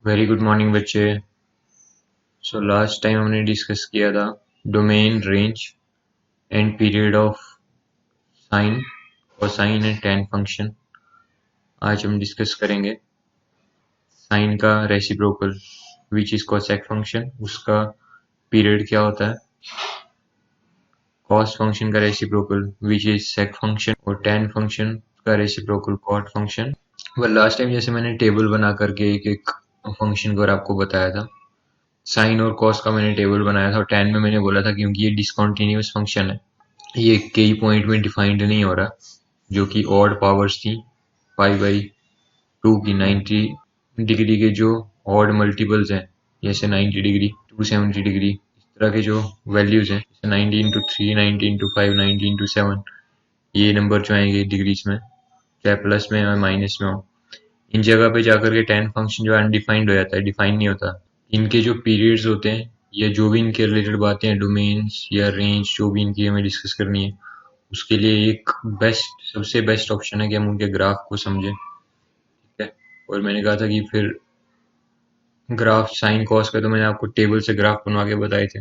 Very good morning बच्चे। So last time हमने discuss किया था domain, range and period of sine, cosine and tan function. आज हम डिस्कस करेंगे साइन का reciprocal which is cosec function, उसका पीरियड क्या होता है, कॉस फंक्शन का reciprocal which is sec function, और tan फंक्शन का रेसिप्रोकल कॉट फंक्शन। वह लास्ट टाइम जैसे मैंने टेबल बना करके एक एक फंक्शन को आपको बताया था। साइन और कॉस का मैंने टेबल बनाया था और tan में मैंने बोला था क्योंकि ये डिसकंटिन्यूअस फंक्शन है, ये कई पॉइंट में डिफाइंड नहीं हो रहा, जो कि ऑड पावर्स थी पाई/2 की 90 डिग्री के जो ऑड मल्टीपल्स हैं, जैसे 90 डिग्री, 270 डिग्री, इस तरह के जो वैल्यूज हैं, जैसे 90 इंटू 3, 90 इंटू 5, 90 इंटू 7, ये नंबर जो आएंगे डिग्रीज में, चाहे प्लस में या माइनस में हो, इन जगह पे जाकर के tan फंक्शन जो है अनडिफाइंड हो जाता है, डिफाइन नहीं होता। इनके जो पीरियड्स होते हैं या जो भी इनके रिलेटेड बातें हैं, डोमेन्स या रेंज, जो भी इनकी हमें डिस्कस करनी है, उसके लिए एक सबसे बेस्ट ऑप्शन है कि हम उनके ग्राफ को समझें। ठीक है, और मैंने कहा था कि फिर ग्राफ साइन कॉस का तो मैंने आपको टेबल से ग्राफ बनवा के बताए थे,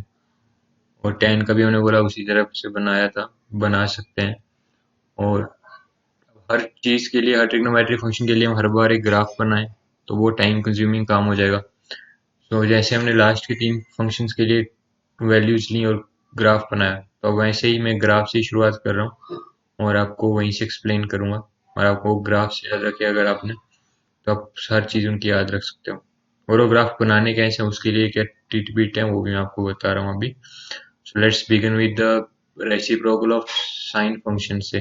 और tan का भी हमने बोला उसी तरह से बनाया था, बना सकते हैं। और हर चीज के लिए, हर ट्रिग्नोमेट्रिक फंक्शन के लिए हम हर बार एक ग्राफ बनाएं तो वो टाइम कंज्यूमिंग काम हो जाएगा। तो जैसे हमने लास्ट के 3 फंक्शंस के लिए वैल्यूज ली और ग्राफ बनाया, तो वैसे ही मैं ग्राफ से शुरुआत कर रहा हूँ और आपको वहीं से एक्सप्लेन करूंगा, और आपको ग्राफ से याद रखे अगर आपने, तो आप हर चीज उनकी याद रख सकते हो। और वो ग्राफ बनाने कैसे हैं उसके लिए क्या टिट-बिट है वो भी मैं आपको बता रहा हूँ अभी। So let's begin with the reciprocal of sine function से।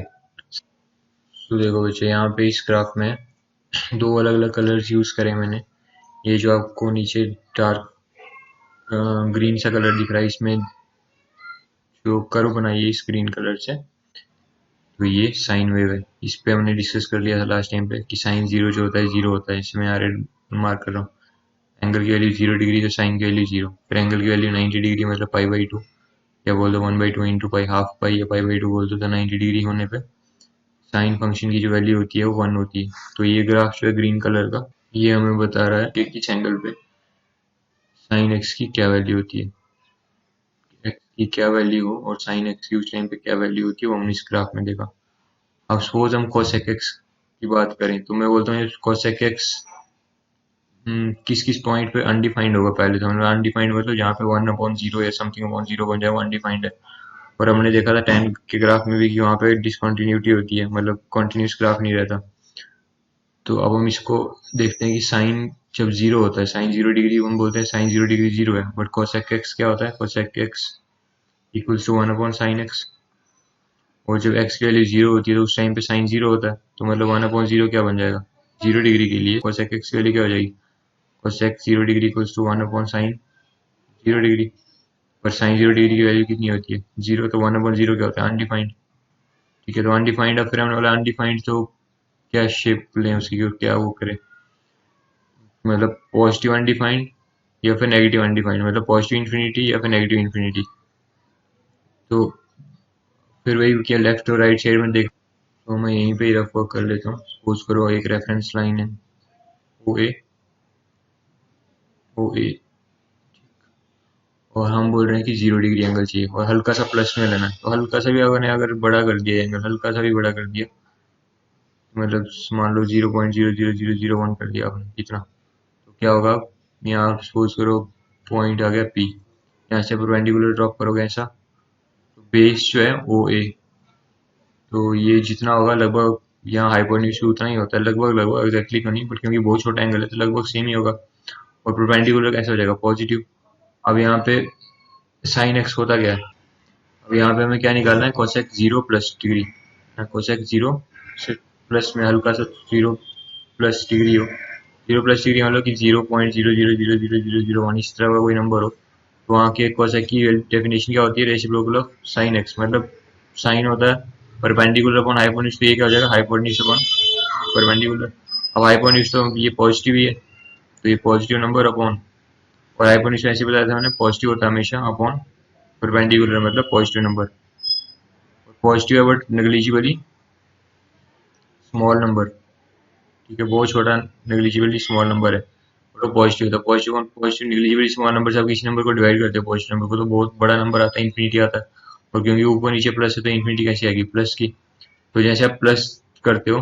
तो देखो बच्चे, यहाँ पे इस ग्राफ में दो अलग अलग कलर्स यूज करे मैंने। ये जो आपको नीचे डार्क ग्रीन सा कलर दिख रहा है, इसमें जो कर्व बनाई है इस ग्रीन कलर से, तो ये साइन वेव है। इस पे हमने डिस्कस कर लिया था लास्ट टाइम पे कि साइन जीरो जो होता है जीरो होता है, इसमें यहाँ रेड मार्क कर रहा हूँ। एंगल की वैल्यू 0 डिग्री तो साइन की वैल्यू जीरो, फिर एंगल की वैल्यू 90 डिग्री मतलब पाई/2, या बोल दो 1/2 इंटू पाई, हाफ पाई या पाई/2 बोल दो, तो 90 डिग्री होने पे साइन फंक्शन की जो वैल्यू होती है वो 1 होती है। तो ये ग्राफ जो है ग्रीन कलर का, ये हमें बता रहा है कि किस एंगल पे साइन एक्स की क्या वैल्यू होती है, एक्स की क्या वैल्यू हो और साइन एक्स की उस टाइम पे क्या वैल्यू होती है, वो हमने इस ग्राफ में देखा। अब सपोज हम कोसेक एक्स की बात करें, तो मैं बोलता हूँ कोसेक एक्स किस किस पॉइंट पे अनडिफाइंड होगा। पहले तो हमने अनडिफाइंड मतलब जहाँ पे 1/0 या समथिंग अपॉन जीरो बन जाए वो अनडिफाइंड है। और हमने देखा था tan के ग्राफ में भी कि वहाँ पे डिसकंटिन्यूटी होती है, मतलब कंटिन्यूस ग्राफ नहीं रहता। तो अब हम इसको देखते हैं कि साइन जब जीरो होता है, साइन 0 डिग्री, हम बोलते हैं साइन 0 डिग्री जीरो है, बट कोसेक एक्स क्या होता है, cosec x equals to 1/sin x। और जब एक्स की वैल्यू जीरो होती है तो उस टाइम पे साइन जीरो होता है, तो मतलब 1/0 क्या बन जाएगा, 0 डिग्री के लिए कोसेक एक्स की वैल्यू क्या हो जाएगी, cosec 0 degree equals to 1/sin 0 degree. पर साइन 0 डिग्री की वैल्यू कितनी होती है, जीरो, तो 1/0 क्या होता है, अनडिफाइंड। ठीक है, तो अनडिफाइंड, अब फिर हमने बोला अनडिफाइंड तो क्या शेप लें उसकी, क्या वो करें, मतलब पॉजिटिव अनडिफाइंड या फिर नेगेटिव अनडिफाइंड, मतलब पॉजिटिव इन्फिनिटी या फिर नेगेटिव इन्फिनिटी। तो फिर वही किया, लेफ्ट और राइट साइड में देख। तो मैं यहीं पे ही रफ वर्क कर लेता हूँ। सपोज करो एक रेफरेंस लाइन है ओ ए, ओ ए, और हम बोल रहे हैं कि 0 डिग्री एंगल चाहिए और हल्का सा प्लस में लेना है, तो हल्का सा भी अगर बड़ा कर दिया एंगल, हल्का सा भी बड़ा कर दिया, मतलब मान लो 0.00001 कर दिया आपने, इतना, तो क्या होगा, यहाँ सपोज करो पॉइंट आ गया पी, यहाँ से परपेंडिकुलर ड्रॉप करोगे ऐसा, तो बेस जो है ओ ए, तो ये जितना होगा लगभग यहाँ हाइपोटेन्यूज उतना ही होता है, लगभग लगभग एग्जैक्टली तो नहीं, बट क्योंकि बहुत छोटा एंगल है तो लगभग सेम ही होगा। और परपेंडिकुलर कैसे हो जाएगा, पॉजिटिव। अब यहाँ पे साइन एक्स होता क्या है, अब यहाँ पे हमें क्या निकालना है, कोसेक 0 प्लस डिग्री, कोसेक 0 से प्लस में हल्का सा 0 प्लस डिग्री हो, 0 प्लस डिग्री मतलब कि 0.00000001 इस तरह का कोई नंबर हो, तो वहाँ के कोसेक की डेफिनेशन क्या होती है, रेसिप्रोकल ऑफ साइन एक्स, मतलब साइन होता है परपेंडिकुलर अपॉन हाइपोटेन्यूज, तो ये क्या हो जाएगा, हाइपोटेन्यूज अपॉन परपेंडिकुलर। अब हाइपोटेन्यूज तो ये पॉजिटिव ही है, तो ये पॉजिटिव नंबर अपॉन, और हाइपोटेन्यूज ऐसे बताया था मैंने, पॉजिटिव होता है हमेशा अपॉन परपेंडिकुलर, मतलब पॉजिटिव नंबर। पॉजिटिव है बट नेग्लिजिबली स्मॉल नंबर, ठीक है, बहुत छोटा नेग्लिजिबली स्मॉल नंबर है। तो पॉजिटिव होता है। पॉजिटिव निगलिजिबल स्मॉल नंबर से आप किसी नंबर को डिवाइड करते हो पॉजिटिव नंबर को तो बहुत बड़ा नंबर आता है, इन्फिनिटी आता है। और क्योंकि ऊपर नीचे प्लस है तो इन्फिनिटी कैसी आएगी, प्लस की। तो जैसे आप प्लस करते हो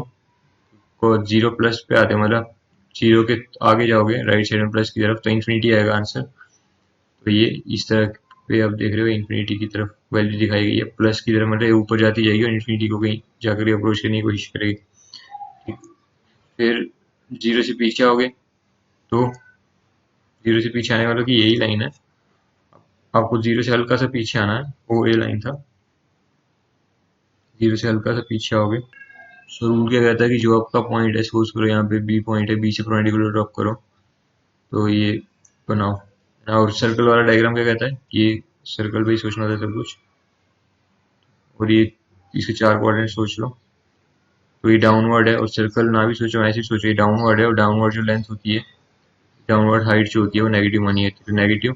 को जीरो प्लस पे आते हो, मतलब जीरो के आगे जाओगे राइट साइड में प्लस की तरफ, तो इन्फिनिटी आएगा आंसर। तो ये इस तरह पे आप देख रहे हो इन्फिनिटी की तरफ वैल्यू दिखाई गई है, प्लस की तरफ मतलब ऊपर जाती जाएगी और इन्फिनिटी को कहीं जाकर अप्रोच करने की कोशिश करेगी। ठीक। फिर जीरो से पीछे आओगे तो जीरो से पीछे आने वालों की यही लाइन है, आपको जीरो से हल्का सा पीछे आना है, वो ये लाइन था। जीरो से हल्का सा पीछे आओगे। सो रूल क्या कहता है कि जो आपका पॉइंट है, सपोज करो यहाँ पे बी पॉइंट है, बी से परपेंडिकुलर ड्रॉप करो तो ये बनाओ। और सर्कल वाला डायग्राम क्या कहता है कि सर्कल पे ही सोचना होता है सब कुछ। और ये इसके चार कोऑर्डिनेट सोच लो, तो ये डाउनवर्ड है, और सर्कल ना भी सोचो ऐसे ही सोचो, ये डाउनवर्ड है और डाउनवर्ड जो लेंथ होती है, डाउनवर्ड हाइट जो होती है वो नेगेटिव मानी जाती है। तो नेगेटिव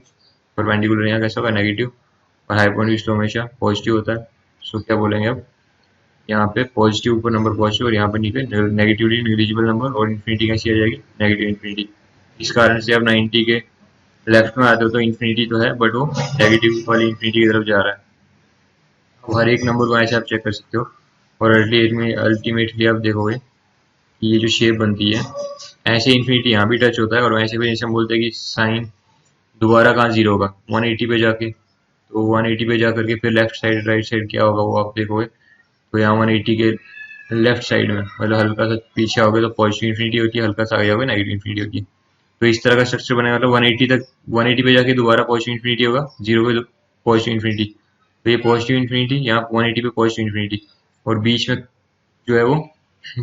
परपेंडिकुलर यहाँ कैसा होगा, नेगेटिव। और हाइपोटेन्यूज तो हमेशा पॉजिटिव होता है। सो क्या बोलेंगे अब, यहाँ पे पॉजिटिव ऊपर नंबर पॉजिटिव और यहाँ पर नीचे नेगेटिवली निगलिजिबल नंबर, और इन्फिनिटी कैसी आ जाएगी, नेगेटिव इन्फिनिटी। इस कारण से अब 90 के लेफ्ट में आते हो तो इन्फिनिटी तो है बट वो नेगेटिव वाली इन्फिनिटी की तरफ जा रहा है। अब हर एक नंबर को ऐसे आप चेक कर सकते हो, और अल्टीमेटली आप देखोगे कि ये जो शेप बनती है, ऐसे इन्फिनिटी यहाँ भी टच होता है, और वैसे भी जैसे हम बोलते हैं कि साइन दोबारा कहाँ जीरो होगा, 180 पे जाके। तो 180 पे जा करके फिर लेफ्ट साइड राइट साइड क्या होगा वो आप देखोगे। तो यहाँ 180 के लेफ्ट साइड में मतलब हल्का सा पीछे आओगे तो पॉजिटिव इन्फिनिटी होती है, हल्का सा आगे आओगे नेगेटिव इन्फिनिटी होती है। तो इस तरह का स्ट्रक्चर बनेगा, मतलब 180 तक, 180 पे जाके दोबारा पॉजिटिव इन्फिनिटी होगा, जीरो पे पॉजिटिव इन्फिनिटी। तो ये पॉजिटिव इन्फिनिटी, यहाँ 180 पे पॉजिटिव इन्फिनिटी, और बीच में जो है वो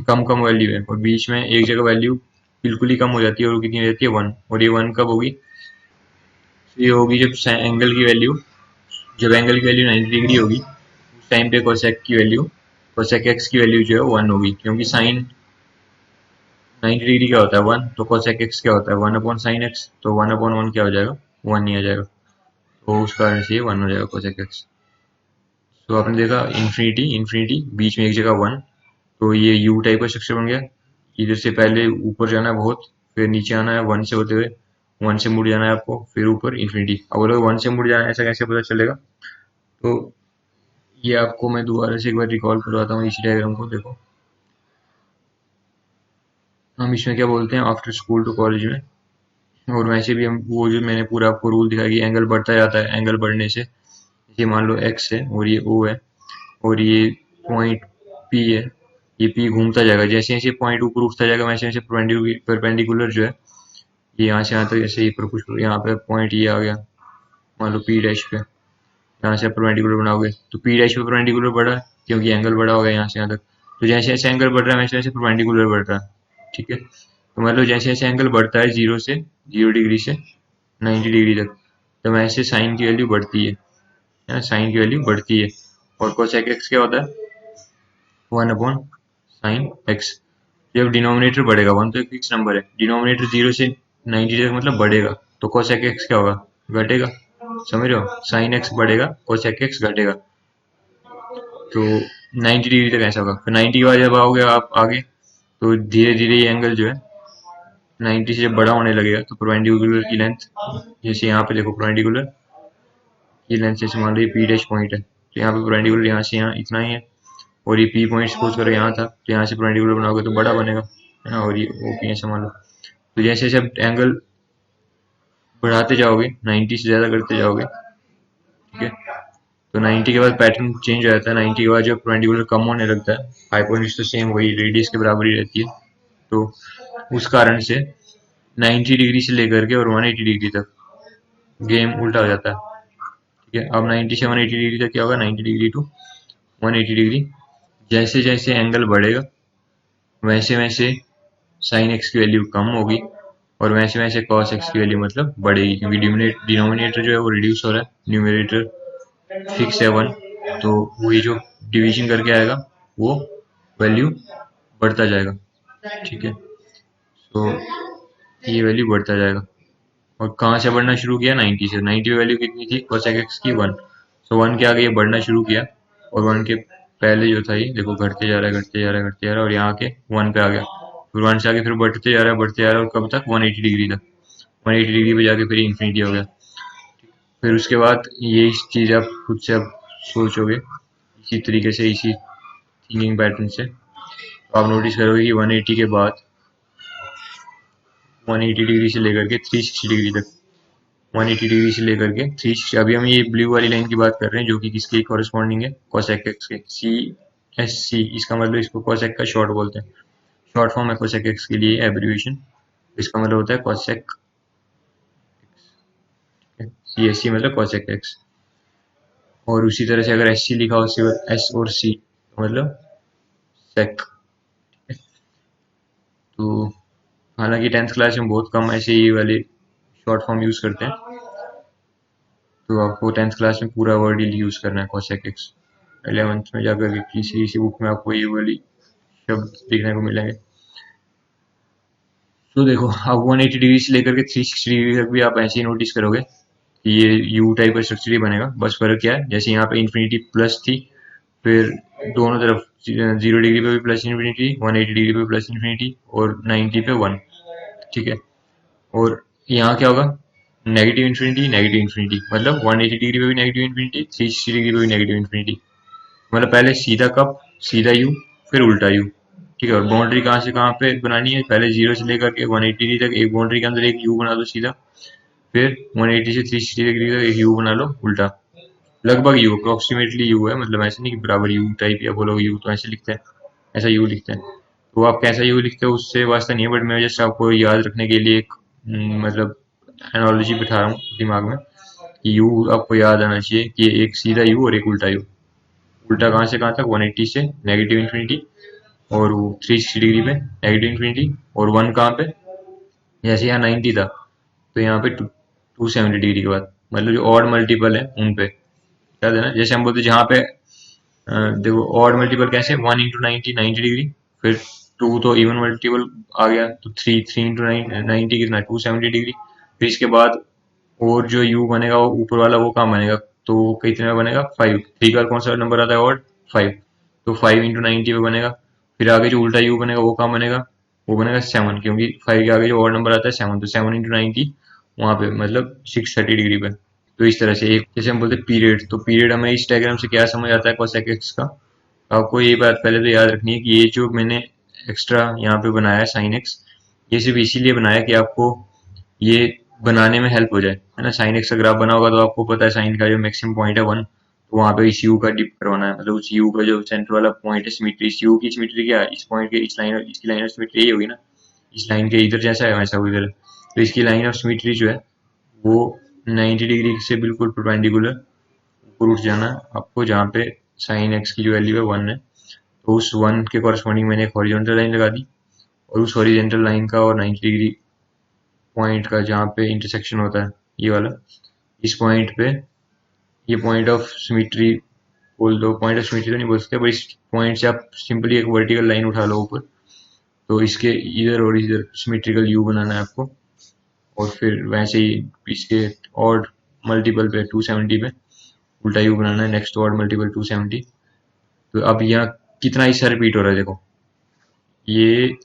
कम कम वैल्यू है, और बीच में एक जगह वैल्यू बिल्कुल ही कम हो जाती है, और वो कितनी हो जाती है, 1। और ये 1 कब होगी, ये होगी जब एंगल की वैल्यू, जब एंगल की वैल्यू 90 डिग्री होगी उस टाइम पे कोसेक की वैल्यू, कोसेक एक्स की वैल्यू जो है 1 होगी, क्योंकि साइन 90 डिग्री क्या होता है 1, तो कोसेक एक्स क्या होता है 1 अपॉन साइन एक्स, तो 1 अपॉन 1 क्या हो जाएगा, 1 ही आ जाएगा। तो उस कारण से ये 1 हो जाएगा कोसेक एक्स। तो आपने देखा इन्फिनिटी इन्फिनिटी बीच में एक जगह 1, तो ये यू टाइप का स्ट्रक्चर बन गया। इधर से पहले ऊपर जाना है बहुत, फिर नीचे आना है 1 से होते हुए, 1 से मुड़ जाना है आपको, फिर ऊपर इन्फिनिटी। अब बोलो 1 से मुड़ जाना है, ऐसा कैसे पता चलेगा, तो ये आपको मैं दोबारा से एक बार रिकॉल करवाता हूँ इसी डायग्राम को। देखो हम इसमें क्या बोलते हैं, आफ्टर स्कूल टू कॉलेज में, और वैसे भी हम वो जो मैंने पूरा आपको रूल दिखाया कि एंगल बढ़ता जाता है, एंगल बढ़ने से ये मान लो एक्स है और ये ओ है और ये पॉइंट पी है, ये पी घूमता जाएगा, जैसे जैसे पॉइंट ऊपर उठता जाएगा वैसे वैसे परपेंडिकुलर जो है ये यहाँ से यहाँ तक, जैसे ये कुछ यहाँ पे पॉइंट ये आ गया मान लो पी डैश पे, यहाँ से परपेंडिकुलर बनाओगे तो पी डैश पे परपेंडिकुलर बढ़ा है क्योंकि एंगल बढ़ा होगा यहाँ से यहाँ तक। तो जैसे जैसे एंगल बढ़ रहा है वैसे वैसे परपेंडिकुलर बढ़ रहा है। ठीक है, तो मतलब जैसे जैसे एंगल बढ़ता है 0 डिग्री से 90 डिग्री तक, तो वैसे साइन की वैल्यू बढ़ती है, साइन की वैल्यू बढ़ती है। और कोसेक एक्स क्या होता है 1 अपॉन साइन एक्स। जब डिनोमिनेटर बढ़ेगा, 1 तो एक फिक्स नंबर है, डिनोमिनेटर 0 से 90 तक मतलब बढ़ेगा, तो कोसेक एक्स क्या होगा, घटेगा। समझ रहे हो, साइन एक्स बढ़ेगा कोसेक एक्स घटेगा। तो 90 डिग्री तक ऐसा होगा, फिर 90 के बाद जब आओगे आप आगे तो धीरे धीरे ये एंगल जो है 90 से जब बड़ा होने लगेगा तो परपेंडिकुलर की लेंथ, जैसे यहाँ पे देखो परपेंडिकुलर की लेंथ जैसे मान लो ये पी डैश पॉइंट है, तो यहाँ पे परपेंडिकुलर यहाँ से यहाँ इतना ही है, और ये पी पॉइंट सपोज करो यहाँ था तो यहाँ से परपेंडिकुलर बनाओगे तो बड़ा बनेगा, है ना। और ये ओ पी ऐसा मान लो। तो जैसे जैसे आप एंगल बढ़ाते जाओगे 90 से ज़्यादा करते जाओगे, ठीक है, तो 90 के बाद पैटर्न चेंज हो जाता है। 90 के बाद जब परपेंडिकुलर कम होने लगता है, हाइपोटेन्यूज तो सेम वही रेडियस के बराबर ही रहती है, तो उस कारण से 90 डिग्री से लेकर के और 180 डिग्री तक गेम उल्टा हो जाता है। ठीक है, अब 90 से 180 डिग्री तक क्या होगा, 90 डिग्री टू 180 डिग्री, जैसे जैसे एंगल बढ़ेगा वैसे वैसे साइन एक्स की वैल्यू कम होगी और वैसे वैसे कॉस एक्स की वैल्यू मतलब बढ़ेगी, क्योंकि डिनोमिनेटर जो है वो रिड्यूस हो रहा है, न्यूमरेटर फिक्स है 1, तो वही जो डिवीजन करके आएगा वो वैल्यू बढ़ता जाएगा। ठीक है, तो ये वैल्यू बढ़ता जाएगा। और कहाँ से बढ़ना शुरू किया, 90 से। 90 पे वैल्यू कितनी थी कोसेक एक्स की, 1। सो 1 के आगे ये बढ़ना शुरू किया, और 1 के पहले जो था ये देखो घटते जा रहा है घटते जा रहा है घटते जा रहा है, और यहाँ आके 1 पे आ गया, फिर 1 से आगे फिर बढ़ते जा रहा है बढ़ते जा रहा है, और कब तक 180 डिग्री तक। 180 डिग्री पे जाके फिर इन्फिनिटी हो गया। फिर उसके बाद ये चीज़ आप खुद से अब सोचोगे इसी तरीके से, इसी थिंकिंग पैटर्न से, तो आप नोटिस करोगे कि 180 के बाद 180 डिग्री से लेकर के 360 डिग्री तक, 180 डिग्री से लेकर के 360, अभी हम ये ब्लू वाली लाइन की बात कर रहे हैं जो कि किसके कॉरेस्पॉन्डिंग है, कोसेक एक्स के, सी एस सी, इसका मतलब इसको कोसेक का शॉर्ट बोलते हैं, शॉर्ट फॉर्म है कोसेक एक्स के लिए एब्रिविएशन, इसका मतलब होता है कोसेक, सी एस सी मतलब कोसेक एक्स। और उसी तरह से अगर एस सी लिखा हो, सिर्फ एस और सी, तो मतलब सेक। तो हालांकि 10th क्लास में बहुत कम ऐसे ये वाले शॉर्ट फॉर्म यूज करते हैं, तो आपको 10th क्लास में पूरा वर्ड ही यूज करना है कोसेक एक्स। 11th में जाकर के किसी किसी बुक में आपको ये वाली शब्द देखने को मिलेंगे। तो देखो, अब 180 डिग्री से लेकर के 360 डिग्री तक भी आप ऐसे ही नोटिस करोगे कि ये यू टाइप का स्ट्रक्चर ही बनेगा। बस फर्क क्या है, जैसे यहाँ पे इन्फिनिटी प्लस थी, फिर दोनों तरफ 0 डिग्री पे भी प्लस इन्फिनिटी, 180 डिग्री पे प्लस इन्फिनिटी, और 90 पे 1, ठीक है। और यहाँ क्या होगा, नेगेटिव इन्फिनिटी नेगेटिव इन्फिनिटी, मतलब 180 डिग्री पे भी नेगेटिव इन्फिनिटी, 360 डिग्री पे भी नेगेटिव इन्फिनिटी, मतलब पहले सीधा कप, सीधा यू, फिर उल्टा यू, ठीक है। और बाउंड्री कहाँ से कहाँ पे बनानी है, पहले 0 से लेकर के 180 डिग्री तक एक बाउंड्री के अंदर एक यू बना दो सीधा, फिर 180 से 360 डिग्री तक एक यू बना लो उल्टा, लगभग यू, अप्रोक्सीमेटली यू है, मतलब ऐसे नहीं कि बराबर यू टाइप या बोलो यू तो ऐसे लिखते हैं, ऐसा यू लिखते हैं। तो आप कैसा यू लिखते हो उससे वास्ता नहीं है, बट मैं जस्ट आपको याद रखने के लिए एक मतलब एनालॉजी बिठा रहा हूँ दिमाग में कि यू आपको याद आना चाहिए कि एक सीधा यू और एक उल्टा यू। उल्टा कहाँ से कहाँ तक, 180 से नेगेटिव इन्फिनिटी, और वो 360 डिग्री पे नेगेटिव इन्फिनिटी, और 1 कहाँ पे, जैसे यहाँ 90 था तो यहाँ पे 270 डिग्री के बाद, मतलब जो ऑड मल्टीपल है उन पे याद है ना। जैसे हम बोलते जहाँ पे देखो ऑड मल्टीपल कैसे, 1 इंटू 90 90 डिग्री, फिर 2 तो इवन मल्टीपल आ गया, तो 3 इंटू 90 कितना, 270 डिग्री। फिर इसके बाद और जो u बनेगा वो ऊपर वाला वो कहाँ बनेगा, तो कितने में बनेगा, 5, 3 का कौन सा नंबर आता है ऑड, 5, तो 5 इंटू 90 में बनेगा। फिर आगे जो उल्टा u बनेगा वो कहाँ बनेगा, वो बनेगा 7, क्योंकि 5 के आगे जो ऑड नंबर आता है 7, तो 7 इंटू 90 वहाँ पे मतलब 630 डिग्री पे। तो इस तरह से एक, जैसे हम बोलते हैं पीरियड, तो पीरियड हमें इस डायग्राम से क्या समझ आता है कोसेक एक्स का, आपको ये बात पहले तो याद रखनी है कि ये जो मैंने एक्स्ट्रा यहाँ पे बनाया है साइन एक्स, ये सिर्फ इसीलिए बनाया कि आपको ये बनाने में हेल्प हो जाए, है ना। साइन एक्स का ग्राफ बना होगा तो आपको पता है साइन का जो मैक्सिमम पॉइंट है 1, तो वहाँ पे इस यू का डिप करवाना है, मतलब उस यू का जो सेंटर वाला पॉइंट है सिमेट्री, इस यू की सिमेट्री क्या है, इस पॉइंट के इस लाइन, इसकी लाइन ऑफ सिमेट्री यही होगी ना, इस लाइन के इधर जैसा है वैसा इधर, तो इसकी लाइन ऑफ सिमेट्री जो है वो 90 डिग्री से बिल्कुल परपेंडिकुलर ऊपर उठ जाना है आपको, जहाँ पे साइन एक्स की जो वैल्यू है 1 है, तो उस 1 के कॉरस्पॉन्डिंग मैंने एक हॉरिजॉन्टल लाइन लगा दी, और उस हॉरिजॉन्टल लाइन का और 90 डिग्री पॉइंट का जहाँ पे इंटरसेक्शन होता है ये वाला, इस पॉइंट पे, ये पॉइंट ऑफ सिमेट्री बोल दो, पॉइंट ऑफ सिमेट्री तो नहीं बोल सकते, बट इस पॉइंट से आप सिंपली एक वर्टिकल लाइन उठा लो ऊपर, तो इसके इधर और इधर सिमेट्रिकल यू बनाना है आपको, और फिर वैसे ही इसके ऑड मल्टीपल पे 270 पे उल्टा यू बनाना है, नेक्स्ट ऑड मल्टीपल 270। तो अब यहाँ कितना हिस्सा रिपीट हो रहा है, देखो ये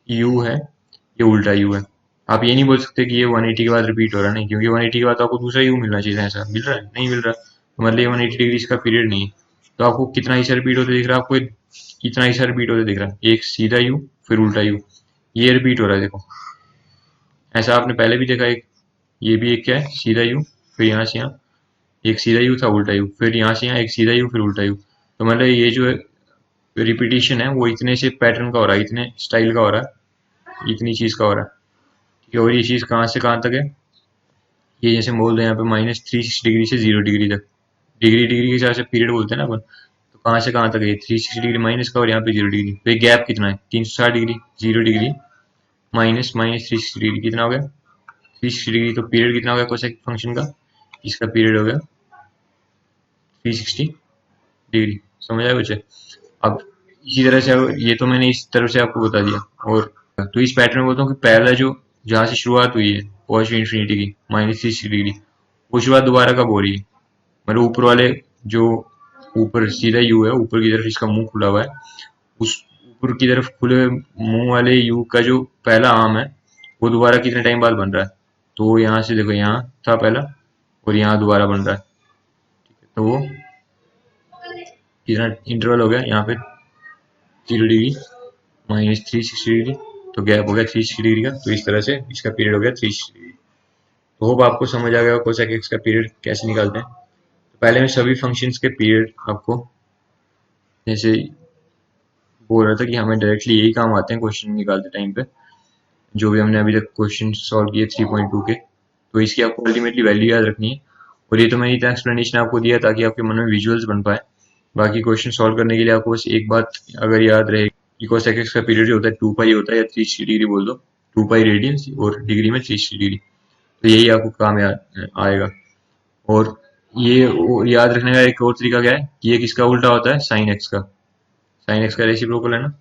यू है, ये उल्टा यू है। आप ये नहीं बोल सकते कि ये 180 के बाद रिपीट हो रहा है, नहीं, क्योंकि 180 के बाद तो आपको दूसरा यू मिलना चाहिए, ऐसा मिल रहा है, नहीं मिल रहा, तो मतलब ये 180 डिग्री का पीरियड नहीं है। तो आपको कितना हिस्सा रिपीट होते दिख रहा है, आपको कितना हिस्सा रिपीट होते दिख रहा है, एक सीधा यू फिर उल्टा यू, ये रिपीट हो रहा है देखो, ऐसा आपने पहले भी देखा, एक ये भी एक क्या है, सीधा यू, फिर यहाँ से यहाँ एक सीधा यू था उल्टा यू, फिर यहाँ से यहाँ एक सीधा यू फिर उल्टा यू, तो मतलब ये जो रिपीटिशन है वो इतने से पैटर्न का हो रहा है, इतने स्टाइल का हो रहा है, इतनी चीज का हो रहा है, ठीक है। और ये चीज कहाँ से कहाँ तक है, ये जैसे हम बोल रहे हैं यहाँ पे -360 डिग्री से 0 डिग्री तक, डिग्री डिग्री के हिसाब से पीरियड बोलते हैं ना अपन, तो कहाँ से कहाँ तक है, 360 डिग्री माइनस का और यहाँ पे 0 डिग्री, तो ये गैप कितना है, 360 degree, 0 degree minus minus 360 degree, कितना हो गया 360 डिग्री। तो पीरियड कितना हो गया कोसेक फंक्शन का, इसका पीरियड हो गया 360 डिग्री, समझ आया बच्चे। अब इसी तरह से ये तो मैंने इस तरफ से आपको बता दिया, और तो इस पैटर्न में बोलता हूँ कि पहला जो जहाँ से शुरुआत हुई है पॉजिटिव इन्फिनिटी की -360 डिग्री, वो शुरुआत दोबारा कब हो रही है, मतलब ऊपर वाले जो ऊपर सीधा यू है, ऊपर की तरफ इसका मुंह खुला हुआ है, उस ऊपर की तरफ खुले मुंह वाले यू का जो पहला आर्म है वो दोबारा कितने टाइम बाद बन रहा है, तो यहाँ से देखो, यहाँ था पहला और यहाँ दोबारा बन रहा है। तो वो कितना इंटरवल हो गया यहाँ पे, 0 डिग्री माइनस 360 डिग्री, तो गैप हो गया 360 डिग्री का। तो इस तरह से इसका पीरियड हो गया 360 डिग्री। तो होप आपको समझ आ गया कोसेक एक्स का पीरियड कैसे निकालते हैं। तो पहले मैं सभी फंक्शंस के पीरियड आपको जैसे बोल रहा था कि हमें डायरेक्टली यही काम आते हैं क्वेश्चन निकालते टाइम पे, जो भी हमने अभी तक क्वेश्चन सॉल्व किए 3.2 के। तो इसकी आपको अल्टीमेटली वैल्यू याद रखनी है। और ये तो मैंने इतना एक्सप्लेनेशन आपको दिया ताकि आपके मन में विजुअल्स बन पाए। बाकी क्वेश्चन सॉल्व करने के लिए आपको बस एक बात अगर याद रहे कि कोसेक एक्स का पीरियड जो होता है 2 पाई होता है, या 360 डिग्री बोल दो, 2 पाई रेडियंस और डिग्री में 360 डिग्री। तो यही आपको काम याद आएगा। और ये याद रखने का एक और तरीका क्या है कि ये किसका उल्टा होता है, साइन एक्स का। साइन एक्स का रेसिप्रोकल है ना।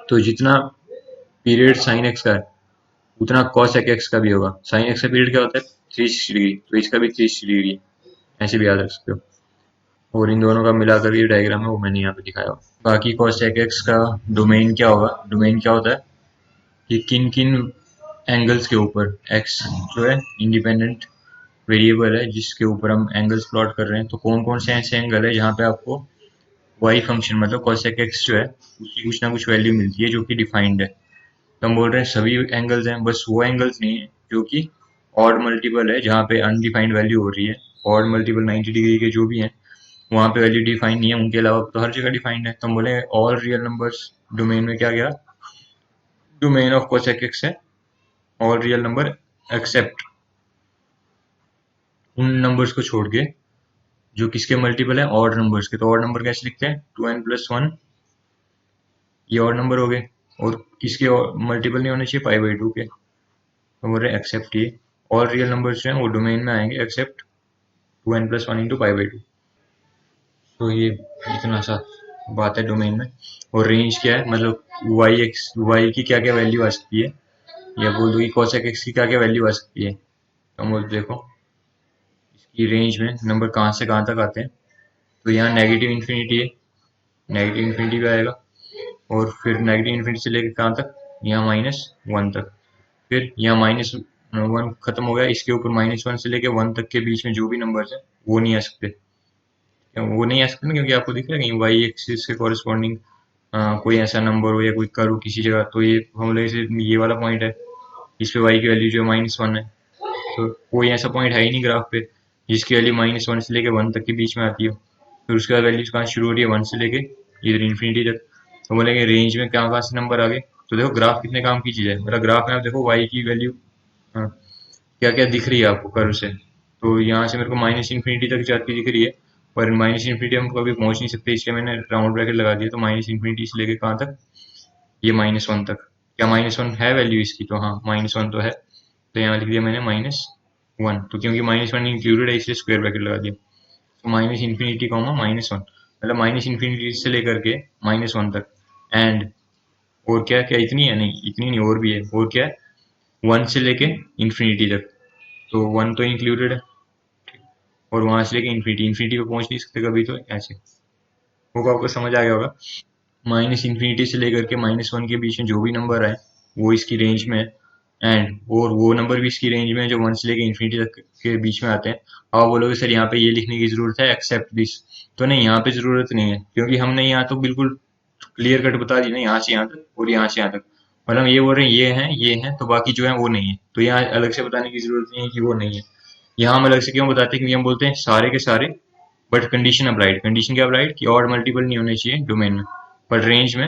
तो जितना पीरियड साइन एक्स का है उतना कॉसेक एक्स का भी होगा। साइन एक्स का पीरियड क्या होता है, 360 डिग्री, तो इसका भी 360 डिग्री, ऐसे भी याद रख सकते हो। और इन दोनों का मिलाकर ये डायग्राम है वो मैंने यहाँ पे दिखाया हुआ। बाकी कॉसेक एक्स का डोमेन क्या होगा, डोमेन क्या होता है कि किन किन एंगल्स के ऊपर एक्स जो है इंडिपेंडेंट वेरिएबल है जिसके ऊपर हम एंगल्स प्लॉट कर रहे हैं, तो कौन कौन से ऐसे एंगल है जहाँ पे आपको वाई फंक्शन मतलब कॉसेक एक्स जो है उसकी कुछ ना कुछ वैल्यू मिलती है जो कि डिफाइंड है। तो हम बोल रहे हैं सभी एंगल्स हैं, बस वो एंगल्स नहीं है जो कि ऑड मल्टीपल है जहाँ पे अनडिफाइंड वैल्यू हो रही है। ऑड मल्टीपल 90 डिग्री के जो भी हैं वहाँ पे वैल्यू डिफाइंड नहीं है, उनके अलावा तो हर जगह डिफाइंड है। तो हम बोले ऑल रियल नंबर्स डोमेन में क्या गया, डोमेन ऑफ कोसेक एक्स है ऑल रियल नंबर एक्सेप्ट उन नंबर्स को छोड़ के जो किसके मल्टीपल है, ऑड नंबर्स के। तो ऑड नंबर कैसे लिखते हैं, 2n+1, ये ऑड नंबर हो गए। और किसके मल्टीपल नहीं होने चाहिए, π/2 के। तो बोल रहे एक्सेप्ट ये ऑल रियल नंबर्स जो हैं वो डोमेन में आएंगे एक्सेप्ट 2n+1 इंटू π/2। तो ये इतना सा बात है डोमेन में। और रेंज क्या है, मतलब वाई की क्या क्या वैल्यू आ सकती है, या बोल दो कि कोसेक एक्स की क्या क्या वैल्यू आ सकती है। तो हम देखो इसकी रेंज में नंबर कहाँ से कहाँ तक आते हैं। तो यहाँ नेगेटिव इन्फिनिटी है, नेगेटिव इन्फिनिटी भी आएगा। और फिर नेगेटिव इन्फिनिटी से लेकर कहाँ तक, यहाँ -1 तक। फिर यहाँ -1 खत्म हो गया, इसके ऊपर -1 से लेकर 1 तक के बीच में जो भी नंबर्स है वो नहीं आ सकते। वो नहीं आ सकते ना, क्योंकि आपको दिख रहा है कहीं वाई एक्सिस के कॉरेस्पॉन्डिंग कोई ऐसा नंबर हो या कोई कर्व किसी जगह। तो ये हम लोग इसे ये वाला पॉइंट है, इस पे वाई की वैल्यू जो -1 है। तो कोई ऐसा पॉइंट है ही नहीं ग्राफ पे जिसकी वैल्यू -1 से लेकर 1 तक के बीच में आती हो। फिर उसके बाद वैल्यूज कहाँ शुरू हो रही है, 1 से लेके इधर इन्फिनिटी तक। तो बोलेंगे रेंज में कहाँ कहाँ से नंबर आ गए। तो देखो ग्राफ कितने काम की चीज़ है, मतलब ग्राफ में आप देखो वाई की वैल्यू क्या क्या दिख रही है आपको कर्व से। तो यहाँ से मेरे को -इन्फिनिटी तक जाती दिख रही है, पर -इन्फिनिटी हम कभी पहुंच नहीं सकते, इसलिए मैंने राउंड ब्रैकेट लगा दिया। तो -इन्फिनिटी से लेके कहाँ तक, ये -1 तक। क्या -1 है वैल्यू इसकी, तो हाँ -1 तो है। तो यहाँ लिख दिया मैंने -1, तो क्योंकि -1 इंक्लूडेड है इसलिए स्क्वायर ब्रैकेट लगा दिया। तो -इन्फिनिटी कॉमा -1, मतलब -इन्फिनिटी से लेकर के -1 तक। एंड और क्या क्या, इतनी है नहीं, इतनी नहीं और भी है। और क्या है, 1 से लेके इन्फिनिटी तक। तो 1 तो इंक्लूडेड है, और वहां से लेके इन्फिनिटी, इन्फिनिटी पे पहुंच नहीं सकते कभी, तो ऐसे होगा। आपको समझ आ गया होगा। -इन्फिनिटी से लेकर के -1 के बीच में जो भी नंबर है वो इसकी रेंज में है। एंड और वो नंबर भी इसकी रेंज में है जो 1 से लेकर इन्फिनिटी तक के बीच में आते हैं। आप बोलोगे सर यहाँ पे ये लिखने की जरूरत है एक्सेप्ट दिस, तो नहीं, यहाँ पे जरूरत नहीं है, क्योंकि हमने यहाँ तो बिल्कुल क्लियर कट बता दी ना, यहाँ से यहाँ तक और यहाँ से यहाँ तक। मतलब ये बोल रहे हैं ये है तो बाकी जो है वो नहीं है। तो यहाँ अलग से बताने की जरूरत नहीं है कि वो नहीं है। यहाँ हम अलग से क्यों बताते हैं, क्योंकि हम बोलते हैं सारे के सारे, बट कंडीशन अप्लाइड। कंडीशन क्या अप्लाइड, कि ऑड मल्टीपल नहीं होने चाहिए डोमेन में, बट रेंज में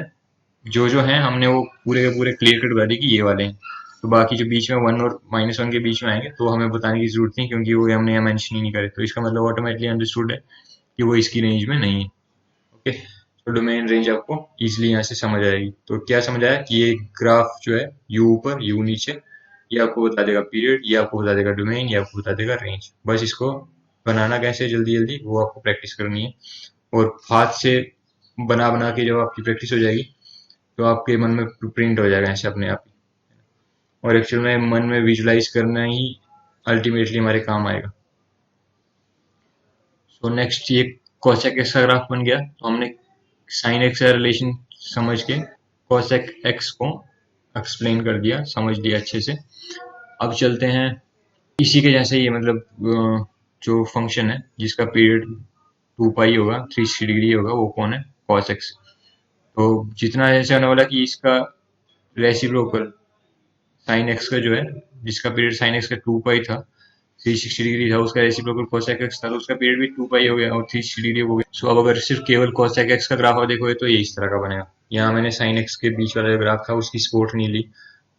जो जो है हमने वो पूरे के पूरे क्लियर कट बता दी कि ये वाले हैं। तो बाकी जो बीच में 1 और -1 के बीच में आएंगे तो हमें बताने की जरूरत नहीं, क्योंकि वो हमने यहाँ मेंशन ही नहीं करे। तो इसका मतलब ऑटोमेटिकली अंडरस्टूड है कि वो इसकी रेंज में नहीं है। ओके, तो डोमेन रेंज आपको इजिली यहाँ से समझ आएगी। तो क्या समझ आया कि ये ग्राफ जो है यू ऊपर यू नीचे, ये आपको बता देगा पीरियड, ये आपको बता देगा डोमेन, ये आपको बता देगा रेंज। बस इसको बनाना कैसे जल्दी जल्दी वो आपको प्रैक्टिस करनी है। और हाथ से बना बना के जब आपकी प्रैक्टिस हो जाएगी तो आपके मन में प्रिंट हो जाएगा ऐसे अपने आप ही। और एक्चुअल में मन में विजुलाइज करना ही अल्टीमेटली हमारे काम आएगा। सो नेक्स्ट ये कोसेक एक्स का ग्राफ बन गया। तो हमने साइन एक्स का रिलेशन समझ के कोसेक एक्स को एक्सप्लेन कर दिया, समझ लिया अच्छे से। अब चलते हैं इसी के जैसे, ये मतलब जो फंक्शन है जिसका पीरियड 2 पाई होगा, 360 डिग्री होगा, वो कौन है? Cos x. तो जितना जैसे होने वाला कि इसका रेसिप्रोकल साइन एक्स का जो है, जिसका पीरियड साइन एक्स का 2 पाई था, 360 डिग्री था, उसका रेसिप्रोकल cosec x था, तो उसका पीरियड भी 2 पाई हो गया और 360 डिग्री हो गया। सो अब अगर सिर्फ केवल cosec x का ग्राफ आप देखोगे तो ये इस तरह का बनेगा। यहाँ मैंने साइन एक्स के बीच वाला जो ग्राफ था उसकी सपोर्ट नहीं ली,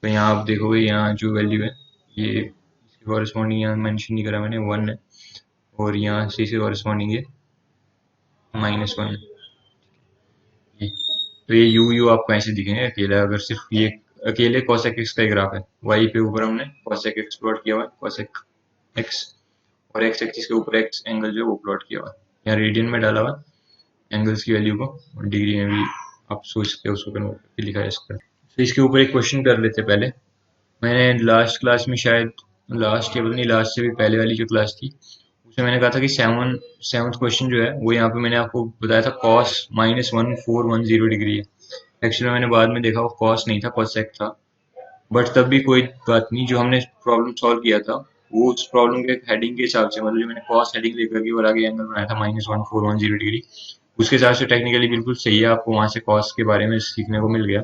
तो यहाँ आप देखोगे यहाँ जो वैल्यू है ये इसके कॉरेस्पॉन्डिंग यहाँ मेंशन नहीं करा मैंने, 1 है, और यहाँ सी से कॉरेस्पॉन्डिंग ये -1 है। तो ये यू आपको ऐसे दिखेंगे अकेला, अगर सिर्फ ये अकेले cosec x का ही ग्राफ है। y पे ऊपर हमने cosec x प्लॉट किया हुआ है, cosec x, और x एक्सिस के ऊपर x एंगल जो है वो प्लॉट किया हुआ है, यहाँ रेडियन में डाला हुआ एंगल्स की वैल्यू को, और डिग्री में भी आप सोच सकते हो उसको कन्वर्ट करके लिखा जा सकता है। तो इसके ऊपर एक क्वेश्चन कर लेते पहले। मैंने लास्ट क्लास में शायद, लास्ट या पता नहीं लास्ट से भी पहले वाली जो क्लास थी उसमें मैंने कहा था कि सेवन्थ क्वेश्चन जो है वो यहाँ पे मैंने आपको बताया था कॉस -1410 डिग्री है। एक्चुअली मैंने बाद में देखा वो कॉस नहीं था, कॉसेक था, बट तब भी कोई बात नहीं, जो हमने प्रॉब्लम सॉल्व किया था वो उस प्रॉब्लम के हेडिंग के हिसाब से, मतलब जो मैंने कॉस हेडिंग लेकर के और आगे एंगल बनाया था -1410 डिग्री, उसके हिसाब से टेक्निकली बिल्कुल सही है, आपको वहां से कॉस के बारे में सीखने को मिल गया।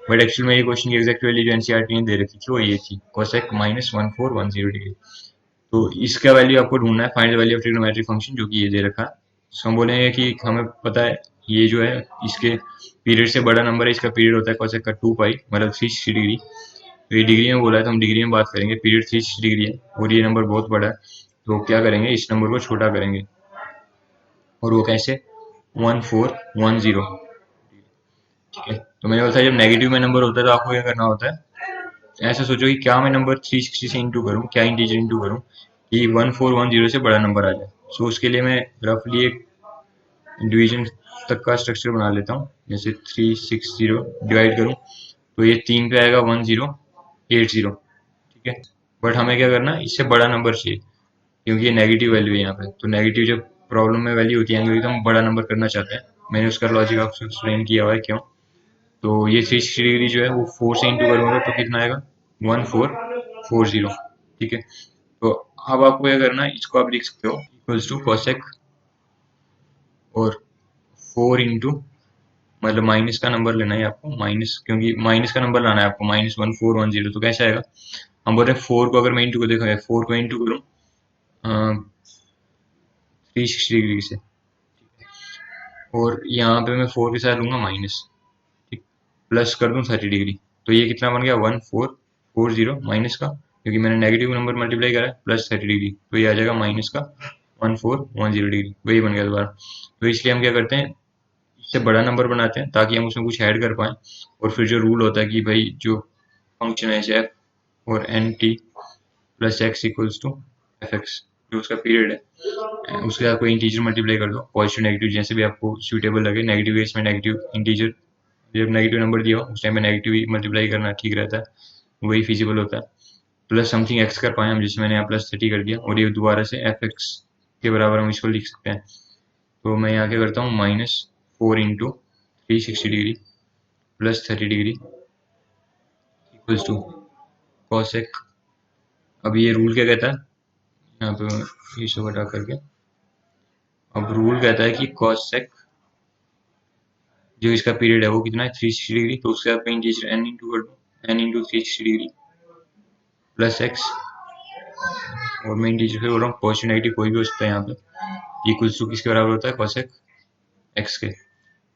बट एक्चुअल में ये क्वेश्चन की एग्जैक्ट वैल्यू जो एनसीईआरटी ने दे रखी थी वो ये थी, cosec -1410 डिग्री। तो इसका वैल्यू आपको ढूंढना है, find the value of trigonometric function, जो कि ये दे रखा है। तो हम बोलेंगे कि हमें पता है ये जो है इसके पीरियड से बड़ा नंबर है, इसका पीरियड होता है cosec का 2 पाई, मतलब 360 डिग्री। तो ये डिग्री में बोला है तो हम डिग्री में बात करेंगे, पीरियड 360 डिग्री है और ये नंबर बहुत बड़ा है, तो क्या करेंगे, इस नंबर को छोटा करेंगे, और वो कैसे? 1410। ठीक है, तो मैंने बताया जब नेगेटिव में नंबर होता है तो आपको क्या करना होता है, ऐसा सोचो कि क्या मैं नंबर 360 से इंटू करूँ, क्या इंटीजर इंटू करूँ कि 1410 से बड़ा नंबर आ जाए। सो उसके लिए मैं रफली एक डिवीजन तक का स्ट्रक्चर बना लेता हूँ, जैसे 360 डिवाइड करूँ तो ये 3 पे आएगा 1080। ठीक है, बट हमें क्या करना है, इससे बड़ा नंबर चाहिए क्योंकि ये नेगेटिव वैल्यू है यहाँ पे, तो नेगेटिव जब प्रॉब्लम में वैल्यू होती है क्योंकि हम बड़ा नंबर करना चाहते हैं, मैंने उसका लॉजिक आपको एक्सप्लेन किया हुआ है क्यों। तो ये 360 डिग्री जो है वो 4 से इंटू करूंगा तो कितना आएगा, 1440। ठीक है, तो अब आपको क्या करना है, इसको आप लिख सकते हो इक्वल्स टू कॉसेक, और 4 इंटू, मतलब माइनस का नंबर लेना है आपको, माइनस, क्योंकि माइनस का नंबर लाना है आपको, -1410। तो कैसे आएगा, हम बोल रहे हैं 4 को अगर मैं इंटू को देखो, 4 को इंटू करूँ 360 डिग्री से, और यहाँ पे मैं 4 के साथ लूंगा माइनस, ठीक, प्लस कर दूं 30 डिग्री, तो ये कितना बन गया, 1440 माइनस का, क्योंकि मैंने नेगेटिव नंबर मल्टीप्लाई करा है, प्लस 30 डिग्री, तो ये आ जाएगा माइनस का 1410 डिग्री, वही बन गया दोबारा। तो इसलिए हम क्या करते हैं, इससे बड़ा नंबर बनाते हैं ताकि हम उसमें कुछ ऐड कर पाएं, और फिर जो रूल होता है कि भाई जो फंक्शन है एफ और n T plus x equals to f x, जो उसका पीरियड है उसके साथ कोई इंटीजर मल्टीप्लाई कर दो, पॉजिटिव नेगेटिव जैसे भी आपको सूटेबल लगे, नेगेटिव केस में नेगेटिव इंटीजर, जब नेगेटिव नंबर दिया हो उस टाइम में नेगेटिव ही मल्टीप्लाई करना ठीक रहता है, वही फिजिबल होता है। प्लस समथिंग एक्स कर पाए हम, जिसमें मैंने यहाँ प्लस 30 कर दिया, और ये दोबारा से एफ एक्स के बराबर हम इसको लिख सकते हैं। तो मैं यहाँ क्या करता हूँ, -4 into 360 degree plus 30 degree equals to cosec. अब ये रूल क्या कहता है, यहाँ पे इसको हटा करके, अब रूल कहता है कि कॉसेक जो इसका पीरियड है वो कितना है, 360 डिग्री, तो उसके साथ मैं इंटीजर एन इंटू कर दूँ, n into 360 degree plus x, और मैं इंटीजर फिर बोल रहा हूँ, पॉजिटिव नेगेटिव कोई भी हो सकता है यहाँ पे, इक्वल्स टू किसके बराबर होता है, कॉसेक एक्स के।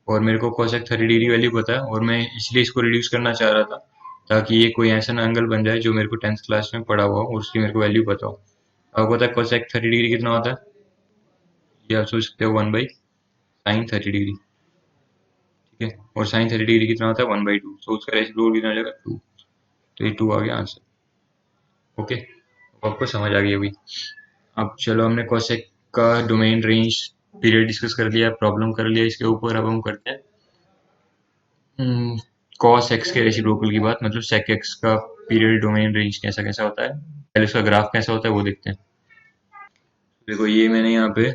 और मेरे को cosec 30 डिग्री वैल्यू पता है, और मैं इसलिए इसको रिड्यूस करना चाह रहा था ताकि ये कोई ऐसा एंगल बन जाए जो मेरे को 10th क्लास में पढ़ा हुआ और उसकी मेरे को वैल्यू पता हो। आपको पता है cosec 30 डिग्री कितना होता है, ये आप सोच सकते हो 1/sin 30 डिग्री। ठीक है, और sin 30 डिग्री कितना होता है, 1/2, तो उसका रेसिप्रोकल कितना हो जाएगा, 2। तो ये 2 आ गया आंसर। ओके, तो आपको समझ आ गई होगी। अब चलो, हमने cosec का डोमेन रेंज पीरियड डिस्कस कर लिया, प्रॉब्लम कर लिया इसके ऊपर। अब हम करते हैं कॉस एक्स के रेसिप्रोकल की बात, मतलब सेक एक्स का पीरियड डोमेन रेंज कैसा कैसा होता है, पहले उसका ग्राफ कैसा होता है वो देखते हैं। देखो, ये मैंने यहाँ पे